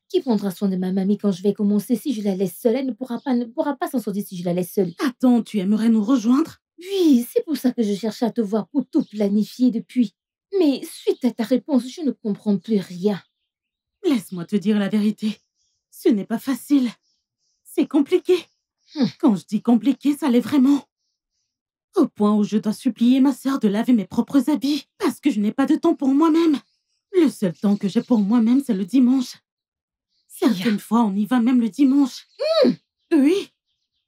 Qui prendra soin de ma mamie quand je vais commencer? Si je la laisse seule, elle ne pourra pas s'en sortir si je la laisse seule. Attends, tu aimerais nous rejoindre? Oui, c'est pour ça que je cherche à te voir pour tout planifier depuis. Mais suite à ta réponse, je ne comprends plus rien. Laisse-moi te dire la vérité. Ce n'est pas facile. C'est compliqué. Quand je dis compliqué, ça l'est vraiment. Au point où je dois supplier ma sœur de laver mes propres habits parce que je n'ai pas de temps pour moi-même. Le seul temps que j'ai pour moi-même, c'est le dimanche. Certaines fois, on y va même le dimanche. Oui.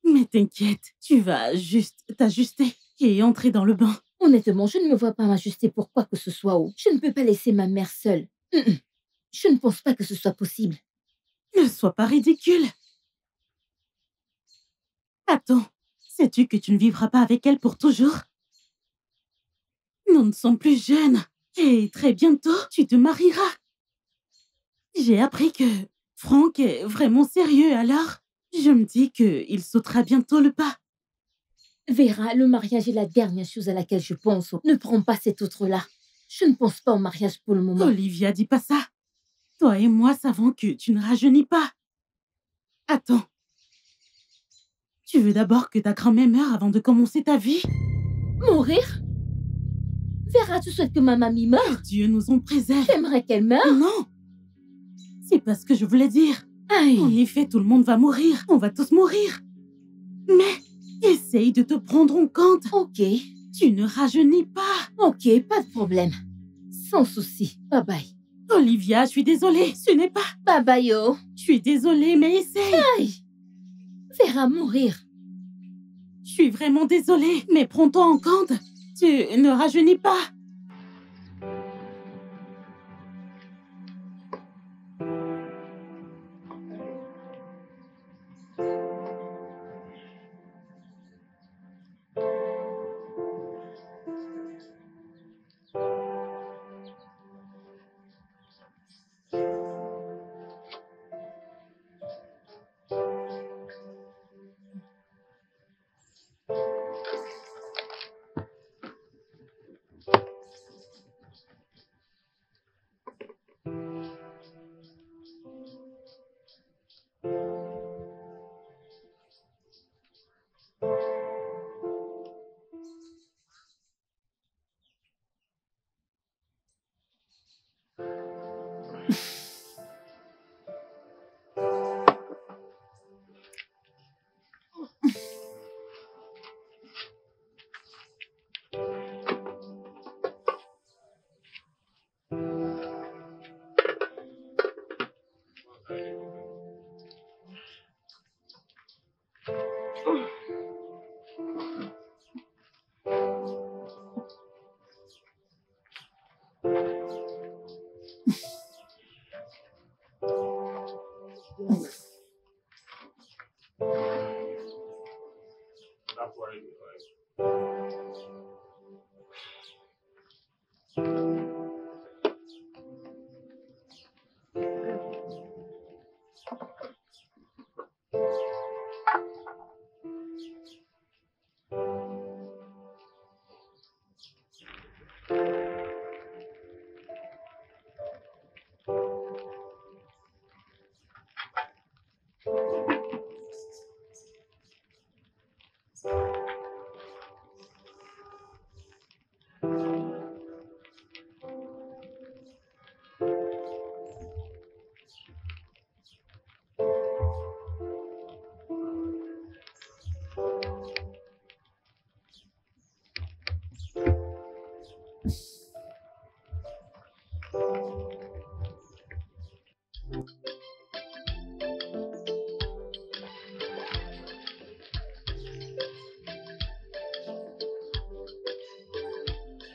Mais t'inquiète, tu vas juste t'ajuster et entrer dans le bain. Honnêtement, je ne me vois pas m'ajuster pour quoi que ce soit. Je ne peux pas laisser ma mère seule. Je ne pense pas que ce soit possible. Ne sois pas ridicule. Attends, sais-tu que tu ne vivras pas avec elle pour toujours? Nous ne sommes plus jeunes. Et très bientôt, tu te marieras. J'ai appris que Franck est vraiment sérieux, alors je me dis qu'il sautera bientôt le pas. Vera, le mariage est la dernière chose à laquelle je pense. Ne prends pas cet autre-là. Je ne pense pas au mariage pour le moment. Olivia, dis pas ça. Toi et moi savons que tu ne rajeunis pas. Attends. Tu veux d'abord que ta grand-mère meure avant de commencer ta vie? Mourir? Vera, tu souhaites que ma mamie meure? Dieu nous en préserve. J'aimerais qu'elle meure? Non. C'est pas ce que je voulais dire. En effet, tout le monde va mourir. On va tous mourir. Mais essaye de te prendre en compte. Ok. Tu ne rajeunis pas. Ok, pas de problème. Sans souci. Bye bye. Olivia, je suis désolée. Ce n'est pas... Bye bye, oh. Je suis désolée, mais essaye. Aïe. Vera mourir. Je suis vraiment désolée, mais prends-toi en compte. Tu ne rajeunis pas.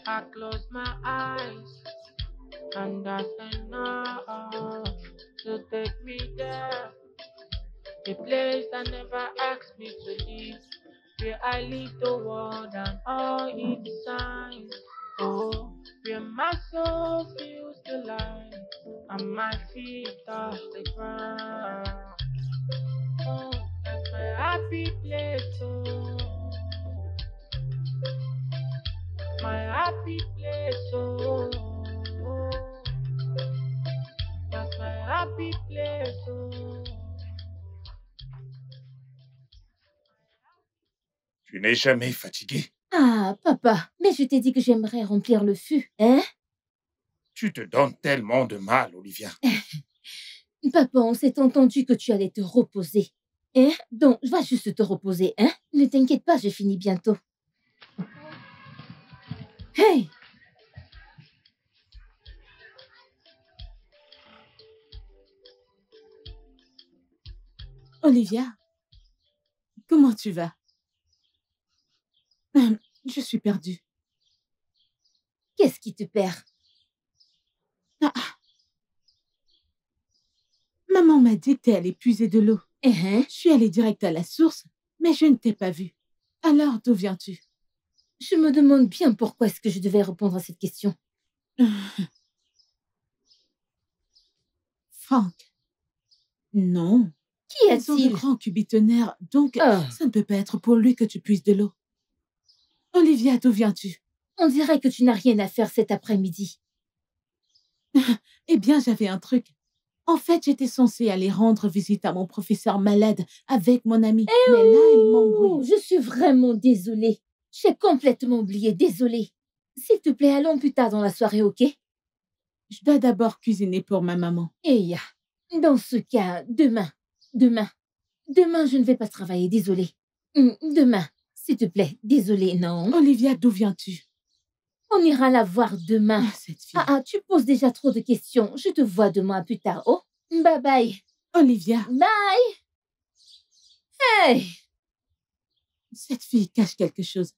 I close my eyes and that's enough to take me there. A place that never asked me to leave, where I leave the world and all its signs. Oh, where my soul feels the light and my feet touch the ground. Oh, that's my happy place. Oh, my happy place. Oh, that's my happy place. Oh. Tu n'es jamais fatigué? Ah, papa, mais je t'ai dit que j'aimerais remplir le fût, hein? Tu te donnes tellement de mal, Olivia. Papa, on s'est entendu que tu allais te reposer. Hein? Donc, va juste te reposer, hein? Ne t'inquiète pas, je finis bientôt. Hey! Olivia, comment tu vas? Je suis perdue. Qu'est-ce qui te perd? Ah, maman m'a dit que t'es allée puiser de l'eau. Hein? Je suis allée direct à la source, mais je ne t'ai pas vue. Alors, d'où viens-tu? Je me demande bien pourquoi est-ce que je devais répondre à cette question. Franck. Non. Qui Ils ont de est-il? grands cubitonnaires, donc Ah, ça ne peut pas être pour lui que tu puises de l'eau. Olivia, d'où viens-tu? on dirait que tu n'as rien à faire cet après-midi. Eh bien, j'avais un truc. En fait, j'étais censée aller rendre visite à mon professeur malade avec mon ami. Mais là, il Oh, m'embrouille. je suis vraiment désolée. J'ai complètement oublié, désolée. S'il te plaît, allons plus tard dans la soirée, ok? Je dois d'abord cuisiner pour ma maman. Et dans ce cas, demain, je ne vais pas travailler, désolée. Demain, s'il te plaît, désolée, non. Olivia, d'où viens-tu? On ira la voir demain. Ah, cette fille. Tu poses déjà trop de questions. Je te vois demain plus tard. Oh, bye bye. Olivia, Bye. Hey. cette fille cache quelque chose.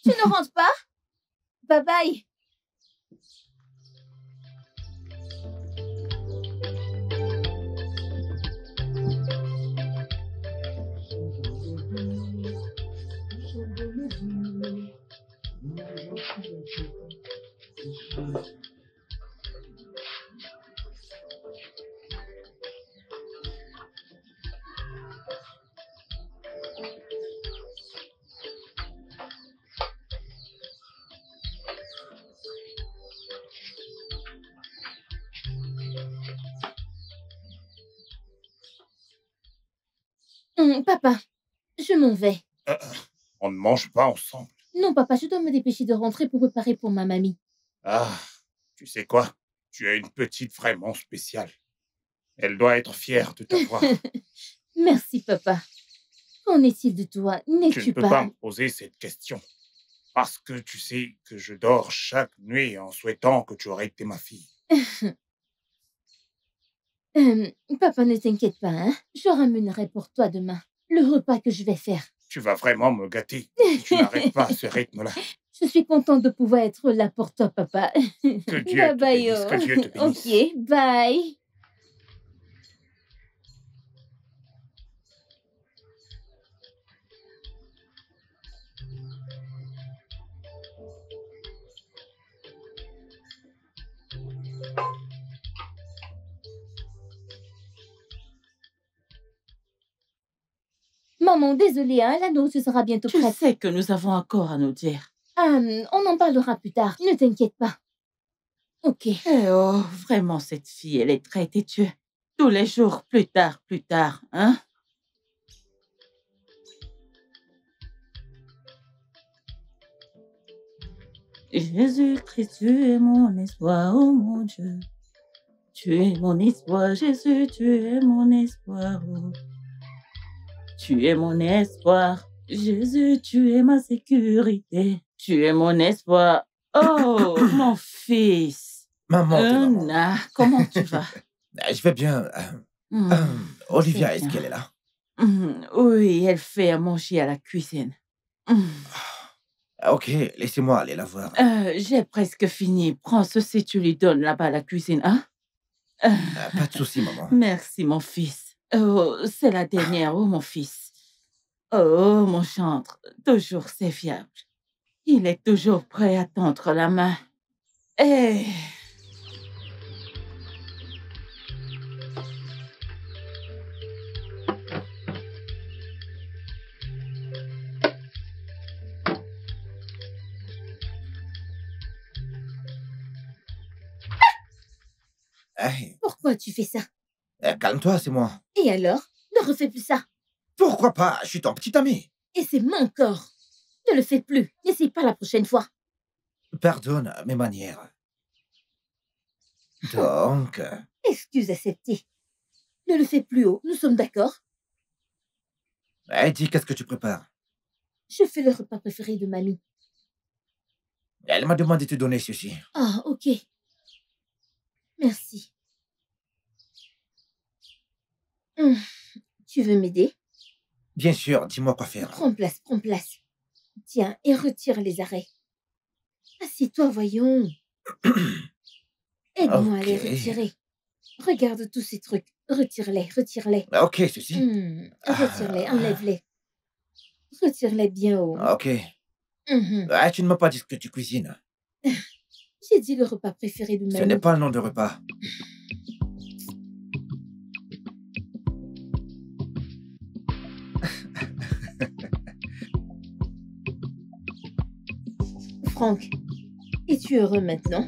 Tu ne rentres pas? Bye bye. Papa, je m'en vais. On ne mange pas ensemble. Non, papa, je dois me dépêcher de rentrer pour préparer pour ma mamie. Ah, tu sais quoi? Tu es une petite vraiment spéciale. Elle doit être fière de t'avoir. Merci, papa. Qu'en est-il de toi? Tu ne N'es-tu peux pas me poser cette question. Parce que tu sais que je dors chaque nuit en souhaitant que tu aurais été ma fille. Papa, ne t'inquiète pas, hein. Je ramènerai pour toi demain le repas que je vais faire. Tu vas vraiment me gâter si tu n'arrêtes pas à ce rythme-là. Je suis contente de pouvoir être là pour toi, papa. Que Dieu Bye te bye. bénisse, que Dieu te bénisse. Ok, bye. Maman, désolée, hein, la nourriture sera bientôt Tu prête. sais que nous avons encore à nous dire. On en parlera plus tard. Ne t'inquiète pas. Ok. Eh oh, vraiment, cette fille, elle est très têtue. Tous les jours, plus tard, hein? Jésus-Christ, tu es mon espoir, oh mon Dieu. Tu es mon espoir, Jésus, tu es mon espoir, oh. Tu es mon espoir, Jésus, tu es ma sécurité. Tu es mon espoir. Oh, mon fils. Maman, t'es maman. Anna, comment tu vas? Je vais bien. Olivia, c'est est-ce bien. qu'elle est là? Oui, elle fait à manger à la cuisine. Ok, laissez-moi aller la voir. J'ai presque fini. Prends ceci, tu lui donnes là-bas à la cuisine, hein? Pas de souci, maman. Merci, mon fils. Oh, c'est la dernière, oh, mon fils. Oh, mon chantre, toujours c'est fiable. Il est toujours prêt à tendre la main. Eh, Hey, Pourquoi tu fais ça? calme-toi, c'est moi. Et alors? Ne refais plus ça. Pourquoi pas? Je suis ton petit ami. Et c'est mon corps. Ne le fais plus. N'essaye pas la prochaine fois. Pardonne mes manières. Donc, Excuse acceptée. Ne le fais plus haut. Nous sommes d'accord? dis, qu'est-ce que tu prépares? Je fais le repas préféré de mamie. Elle m'a demandé de te donner ceci. Ah, ok. Merci. Tu veux m'aider? Bien sûr, dis-moi quoi faire. Prends place, prends place. Tiens, et retire les arrêts. Assieds-toi, voyons. Aide-moi à les Ok. retirer. Regarde tous ces trucs. Retire-les, retire-les. Ok, ceci. Retire-les, enlève-les. Retire-les bien haut. Ok. Mhm. Tu ne m'as pas dit ce que tu cuisines. J'ai dit le repas préféré de Ce mamie. n'est pas le nom de repas. Franck, es-tu heureux maintenant?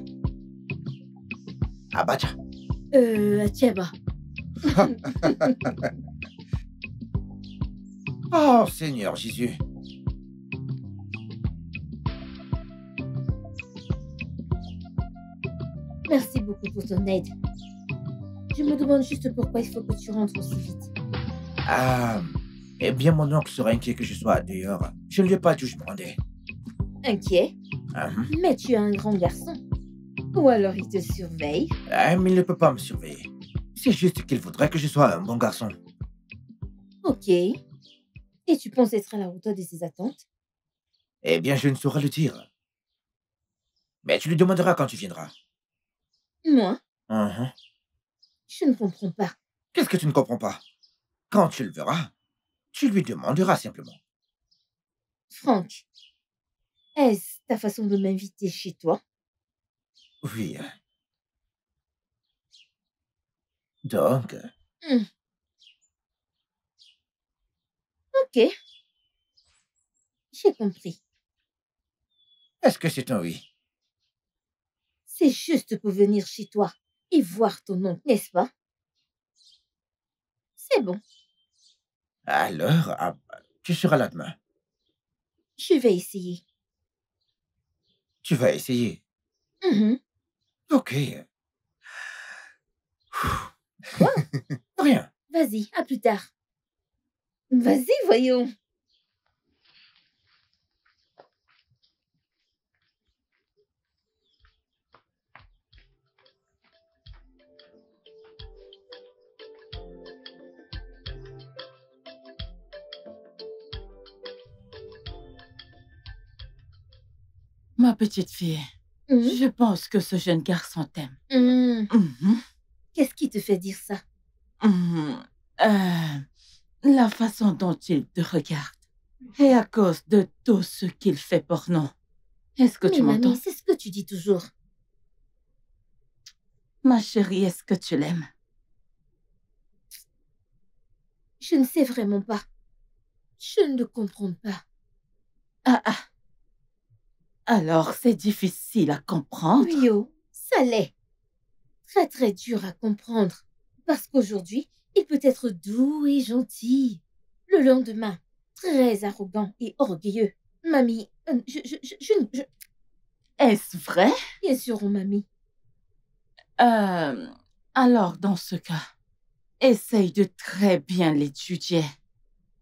Abacha. Tieba. Oh, Seigneur Jésus. Merci beaucoup pour ton aide. Je me demande juste pourquoi il faut que tu rentres aussi vite. Eh bien, mon oncle serait inquiet que je sois dehors. Je ne lui ai pas dit où je me rendais. Inquiet? Mais tu es un grand garçon. Ou alors il te surveille? Mais il ne peut pas me surveiller. C'est juste qu'il voudrait que je sois un bon garçon. Ok. Et tu penses être à la hauteur de ses attentes? Eh bien, je ne saurais le dire. Mais tu lui demanderas quand tu viendras. Moi? Mhm. Je ne comprends pas. Qu'est-ce que tu ne comprends pas? Quand tu le verras, tu lui demanderas simplement. Franck, est-ce ta façon de m'inviter chez toi? Oui. Donc, Ok. J'ai compris. est-ce que c'est un oui? C'est juste pour venir chez toi et voir ton oncle, n'est-ce pas? C'est bon. Alors, tu seras là demain. Je vais essayer. Tu vas essayer. Ok. Rien. Vas-y, à plus tard. Vas-y, voyons. Ma petite fille, Mhm. je pense que ce jeune garçon t'aime. Mhm. Mhm. Qu'est-ce qui te fait dire ça? Mhm. La façon dont il te regarde. Et à cause de tout ce qu'il fait pour nous. Est-ce que tu Mais m'entends? mamie, c'est ce que tu dis toujours. Ma chérie, est-ce que tu l'aimes? Je ne sais vraiment pas. Je ne comprends pas. Ah ah. Alors, c'est difficile à comprendre. Oui, oh, ça l'est. Très très dur à comprendre. Parce qu'aujourd'hui, il peut être doux et gentil. Le lendemain, très arrogant et orgueilleux. Mamie, Est-ce vrai? bien sûr, mamie. Alors, dans ce cas, essaye de très bien l'étudier.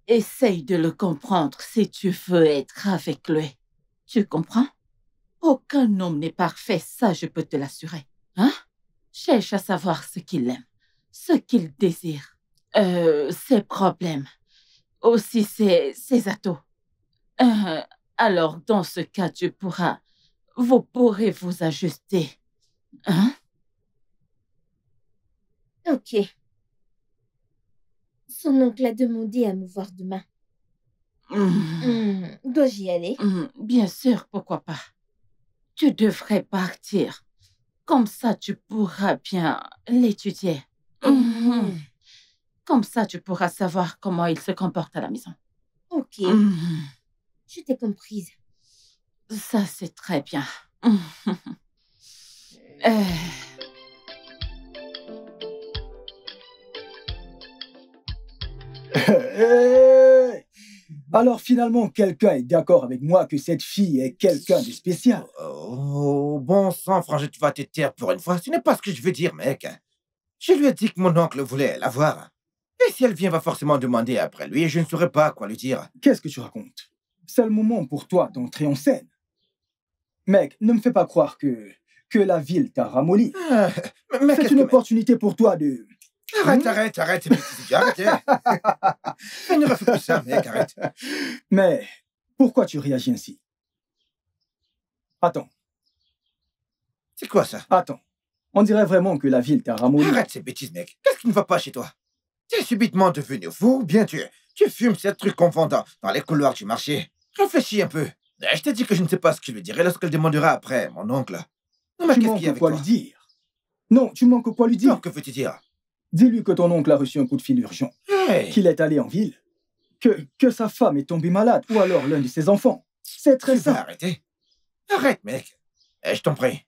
Essaye de le comprendre si tu veux être avec lui. Tu comprends? Aucun homme n'est parfait, ça je peux te l'assurer. Hein? Cherche à savoir ce qu'il aime, ce qu'il désire, ses problèmes, aussi ses atouts. Alors, dans ce cas, vous pourrez vous ajuster. Hein? Ok. Son oncle a demandé à me voir demain. Dois-je y aller? Bien sûr, pourquoi pas. Tu devrais partir. Comme ça, tu pourras bien l'étudier. Comme ça, tu pourras savoir comment il se comporte à la maison. Ok, je t'ai comprise. Ça, c'est très bien. Hey! Alors finalement, quelqu'un est d'accord avec moi que cette fille est quelqu'un de spécial. Oh, bon sang, frangin, tu vas te taire pour une fois. Ce n'est pas ce que je veux dire, mec. Je lui ai dit que mon oncle voulait la voir. Et si elle vient, va forcément demander après lui et je ne saurais pas quoi lui dire. Qu'est-ce que tu racontes? C'est le moment pour toi d'entrer en scène. Mec, ne me fais pas croire que la ville t'a ramolli. Mais C'est qu'est-ce une que... opportunité pour toi de... Arrête, c'est petit idiot, arrêtez. Ne refais plus ça, mec, arrête. Mais pourquoi tu réagis ainsi? Attends, C'est quoi ça? attends. On dirait vraiment que la ville t'a ramolli. Arrête ces bêtises, mec. Qu'est-ce qui ne va pas chez toi? Tu es subitement devenu fou ou bien tu fumes ces trucs confondants dans les couloirs du marché? Réfléchis un peu. Je t'ai dit que je ne sais pas ce qu'il lui dirait lorsqu'elle demandera après, mon oncle. Non, mais Tu qu'est-ce qu'il y a manques avec quoi toi? lui dire? Non, tu manques quoi lui dire? Non, que veux-tu dire? Dis-lui que ton oncle a reçu un coup de fil urgent, Hey! qu'il est allé en ville, que sa femme est tombée malade, ou alors l'un de ses enfants. C'est très Tu vas simple. arrêter? Arrête, mec. Je t'en prie.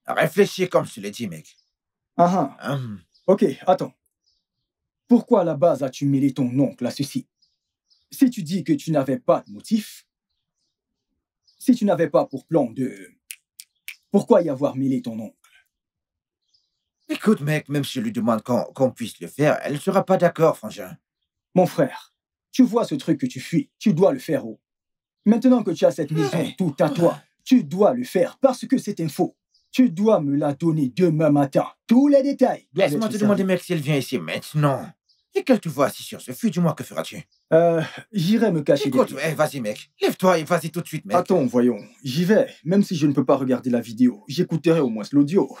Réfléchis comme je te l'ai dit, mec. Ah ah. Ok, attends. Pourquoi à la base as-tu mêlé ton oncle à ceci? Si tu dis que tu n'avais pas de motif, si tu n'avais pas pour plan de... Pourquoi y avoir mêlé ton oncle? Écoute, mec, même si je lui demande qu'on puisse le faire, elle ne sera pas d'accord, frangin. Mon frère, tu vois ce truc que tu fuis, tu dois le faire, oh. Maintenant que tu as cette maison tout à toi, tu dois le faire parce que c'est un faux. Tu dois me la donner demain matin. Tous les détails doivent Laisse-moi être te demander, servis. mec, si elle vient ici maintenant. Et qu'elle te voit assis sur ce fût, dis-moi, que feras-tu? J'irai me cacher Écoute, derrière. vas-y, mec. Lève-toi et vas-y tout de suite, mec. Attends, voyons. J'y vais. Même si je ne peux pas regarder la vidéo, j'écouterai au moins l'audio.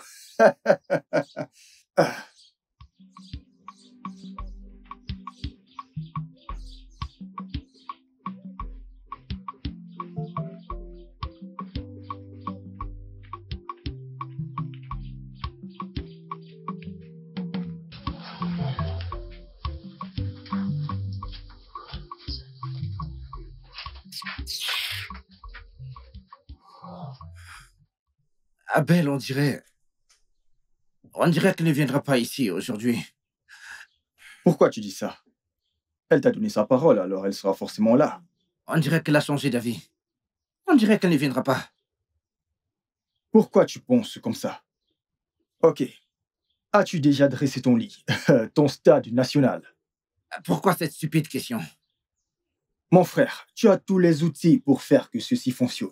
Abel, on dirait qu'elle ne viendra pas ici aujourd'hui. Pourquoi tu dis ça? Elle t'a donné sa parole, alors elle sera forcément là. On dirait qu'elle a changé d'avis. On dirait qu'elle ne viendra pas. Pourquoi tu penses comme ça? Ok. As-tu déjà dressé ton lit, ton stade national? Pourquoi cette stupide question? Mon frère, tu as tous les outils pour faire que ceci fonctionne.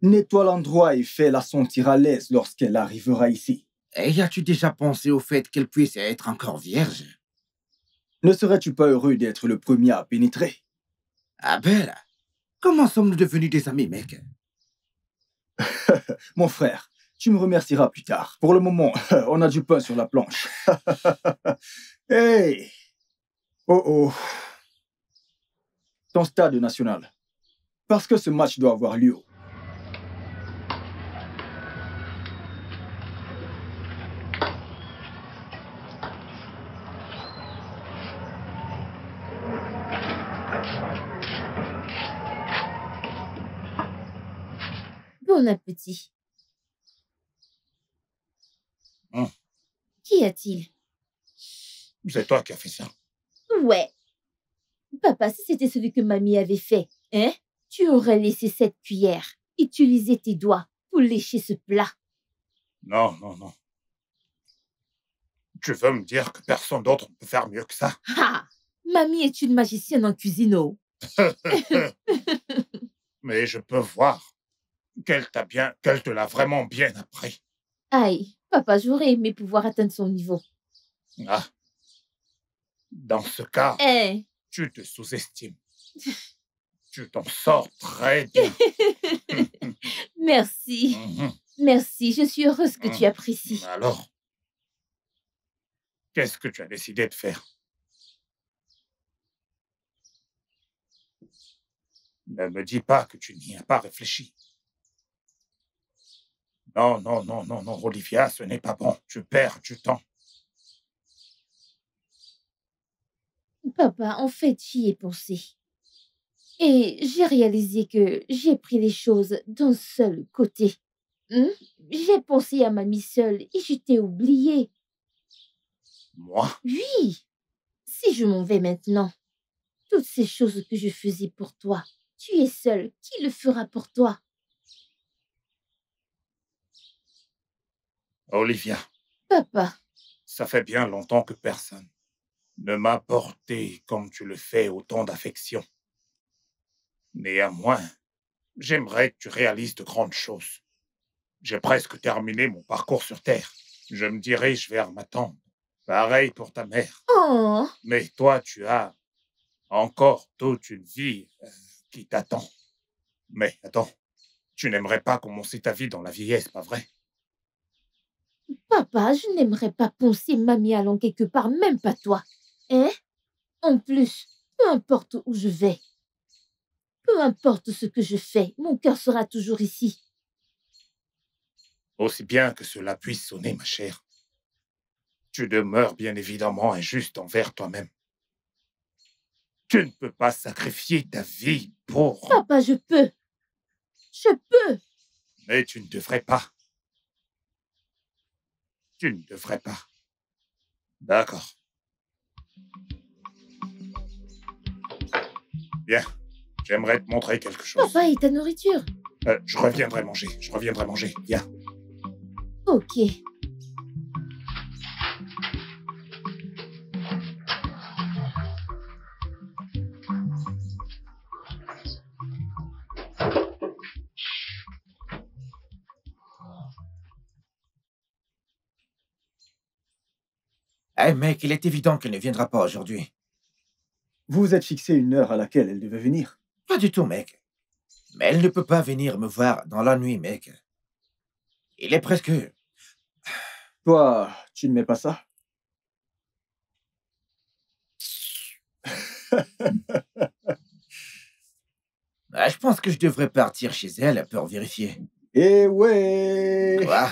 Nettoie l'endroit et fais-la sentir à l'aise lorsqu'elle arrivera ici. Et as-tu déjà pensé au fait qu'elle puisse être encore vierge? Ne serais-tu pas heureux d'être le premier à pénétrer? Abel, comment sommes-nous devenus des amis, mec? Mon frère, tu me remercieras plus tard. Pour le moment, on a du pain sur la planche. Hey! Oh oh. Ton stade national. Parce que ce match doit avoir lieu. Bon appétit. Qu'y a-t-il? C'est toi qui as fait ça. Ouais. Papa, si c'était celui que mamie avait fait, hein, tu aurais laissé cette cuillère, utiliser tes doigts pour lécher ce plat. Non, non, non. Tu veux me dire que personne d'autre ne peut faire mieux que ça? Ah! Mamie est une magicienne en cuisine, oh. Mais je peux voir qu'elle te l'a vraiment bien appris. Aïe, papa, j'aurais aimé pouvoir atteindre son niveau. Ah. Dans ce cas, Eh, tu te sous-estimes. Tu t'en sors très bien. merci. Mhm. Merci, je suis heureuse que tu apprécies. Alors, qu'est-ce que tu as décidé de faire? Ne me dis pas que tu n'y as pas réfléchi. Non, non, non, non, non, Olivia, ce n'est pas bon. Tu perds du temps. Papa, en fait, j'y ai pensé. Et j'ai réalisé que j'ai pris les choses d'un seul côté. J'ai pensé à mamie seule et je t'ai oublié. Moi? Oui, si je m'en vais maintenant, toutes ces choses que je faisais pour toi, tu es seule, qui le fera pour toi? Olivia, Papa, ça fait bien longtemps que personne ne m'a porté comme tu le fais autant d'affection. Néanmoins, j'aimerais que tu réalises de grandes choses. J'ai presque terminé mon parcours sur Terre. Je me dirige vers ma tombe. Pareil pour ta mère. oh, Mais toi, tu as encore toute une vie qui t'attend. Mais attends, tu n'aimerais pas commencer ta vie dans la vieillesse, pas vrai? papa, je n'aimerais pas penser mamie allant quelque part, même pas toi. Hein? En plus, peu importe où je vais, peu importe ce que je fais, mon cœur sera toujours ici. Aussi bien que cela puisse sonner, ma chère. Tu demeures bien évidemment injuste envers toi-même. Tu ne peux pas sacrifier ta vie pour... Papa, je peux. Je peux. Mais tu ne devrais pas. Tu ne devrais pas. D'accord. Bien. J'aimerais te montrer quelque chose. Papa, et ta nourriture? Je reviendrai manger. Viens. Ok. Eh mec, il est évident qu'elle ne viendra pas aujourd'hui. Vous vous êtes fixé une heure à laquelle elle devait venir? Pas du tout, mec. Mais elle ne peut pas venir me voir dans la nuit, mec. Il est presque... Toi, tu ne mets pas ça? Je pense que je devrais partir chez elle pour vérifier. Eh ouais! Quoi?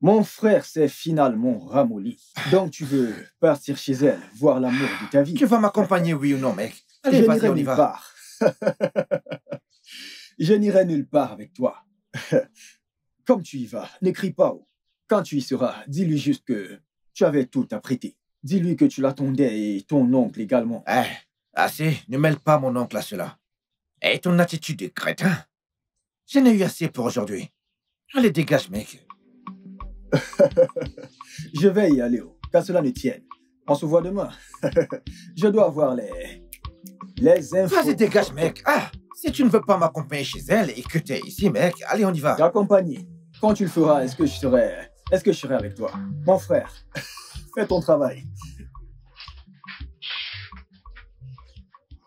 Mon frère s'est finalement ramolli. Donc tu veux partir chez elle, voir l'amour de ta vie? Tu vas m'accompagner, oui ou non, mec? Allez, Je vas-y, n'irai on y nulle va. part. Je n'irai nulle part avec toi. Comme tu y vas, n'écris pas. Quand tu y seras, dis-lui juste que tu avais tout apprêté. Dis-lui que tu l'attendais et ton oncle également. Assez, ne mêle pas mon oncle à cela. Et ton attitude de crétin. J'en ai eu assez pour aujourd'hui. Allez, dégage, mec. Je vais y aller, qu'à cela ne tienne. On se voit demain. Je dois avoir les infos. Vas-y, dégage, mec. Si tu ne veux pas m'accompagner chez elle et que tu es ici, mec, allez, on y va. T'accompagner. Quand tu le feras, est-ce que je serai avec toi? Mon frère, fais ton travail.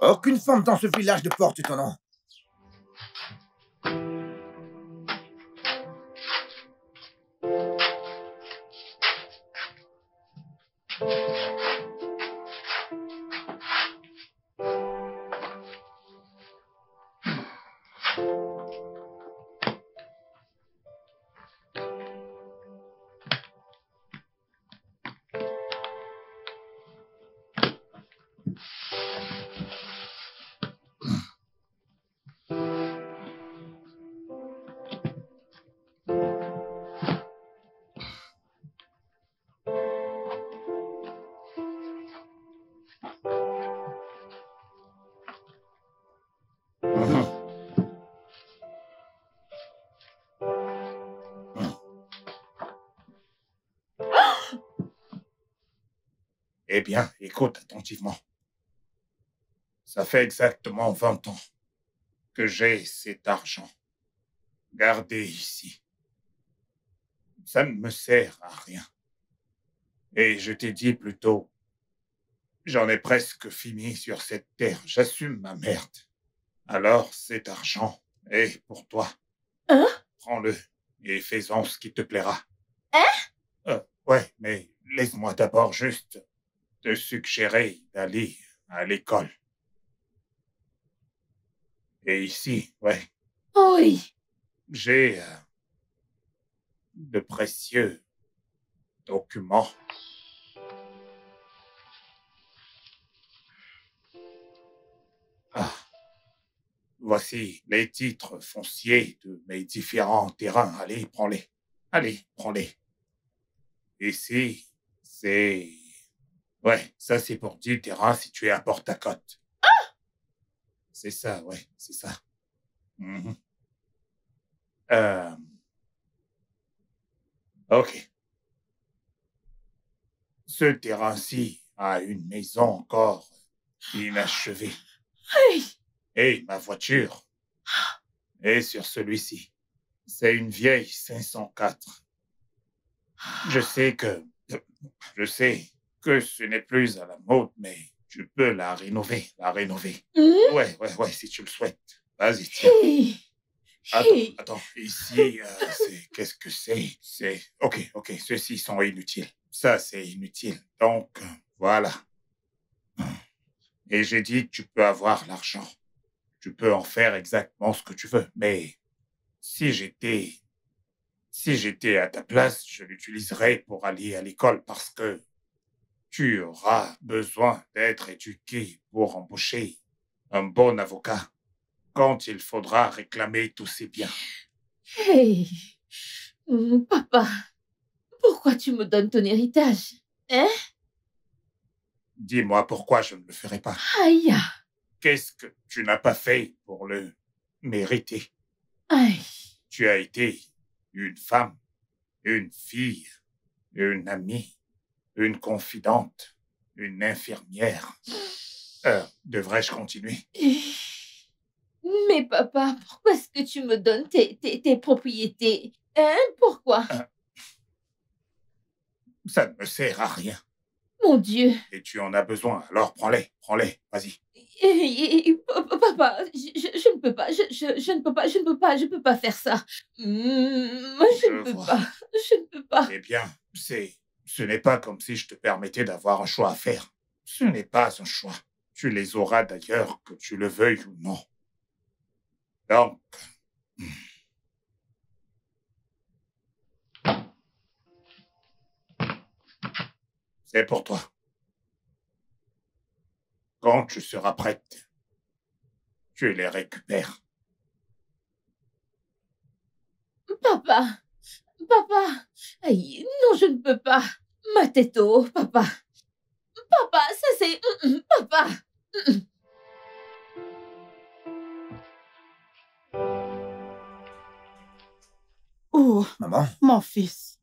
Aucune femme dans ce village ne porte ton nom. Eh bien, écoute attentivement. Ça fait exactement 20 ans que j'ai cet argent gardé ici. Ça ne me sert à rien. Et je t'ai dit plus tôt, j'en ai presque fini sur cette terre. J'assume ma merde. Alors, cet argent est pour toi. Hein? Prends-le et fais-en ce qui te plaira. Hein? Ouais, mais laisse-moi d'abord juste te suggérer d'aller à l'école. Et ici, ouais, Oui. j'ai de précieux documents. Ah, voici les titres fonciers de mes différents terrains. Allez, prends-les. Allez, prends-les. Ici, c'est... Ouais, ça c'est pour 10 terrains situés à Port-à-Côte. C'est ça, ouais, c'est ça. Mhm. Ok. Ce terrain-ci a une maison encore inachevée. Oui. Et ma voiture est sur celui-ci. C'est une vieille 504. Je sais que ce n'est plus à la mode, mais tu peux la rénover, Ouais, si tu le souhaites. Vas-y, tiens. Hey. Attends, ici, qu'est-ce que c'est... Ok, ceux-ci sont inutiles. Ça, c'est inutile. Donc, voilà. Et j'ai dit, tu peux avoir l'argent. Tu peux en faire exactement ce que tu veux. Mais si j'étais à ta place, je l'utiliserais pour aller à l'école parce que tu auras besoin d'être éduqué pour embaucher un bon avocat quand il faudra réclamer tous ses biens. Hey. Papa, pourquoi tu me donnes ton héritage? Hein? Dis-moi pourquoi je ne le ferai pas. Aïe. Qu'est-ce que tu n'as pas fait pour le mériter? Aïe. Tu as été une femme, une fille, une amie, une confidente, une infirmière. Devrais-je continuer? Mais papa, pourquoi est-ce que tu me donnes tes propriétés? Hein? Pourquoi? Ça ne me sert à rien. Mon Dieu. Et tu en as besoin, alors prends-les, vas-y. Papa, je ne peux pas, je ne peux pas faire ça. Je ne peux pas. Eh bien, ce n'est pas comme si je te permettais d'avoir un choix à faire. Ce n'est pas un choix. Tu les auras d'ailleurs, que tu le veuilles ou non. Donc... c'est pour toi. Quand tu seras prête, tu les récupères. Papa. Aïe, non, je ne peux pas. Ma tête haut, papa. Papa, ça c'est... Papa. Oh, Maman, mon fils.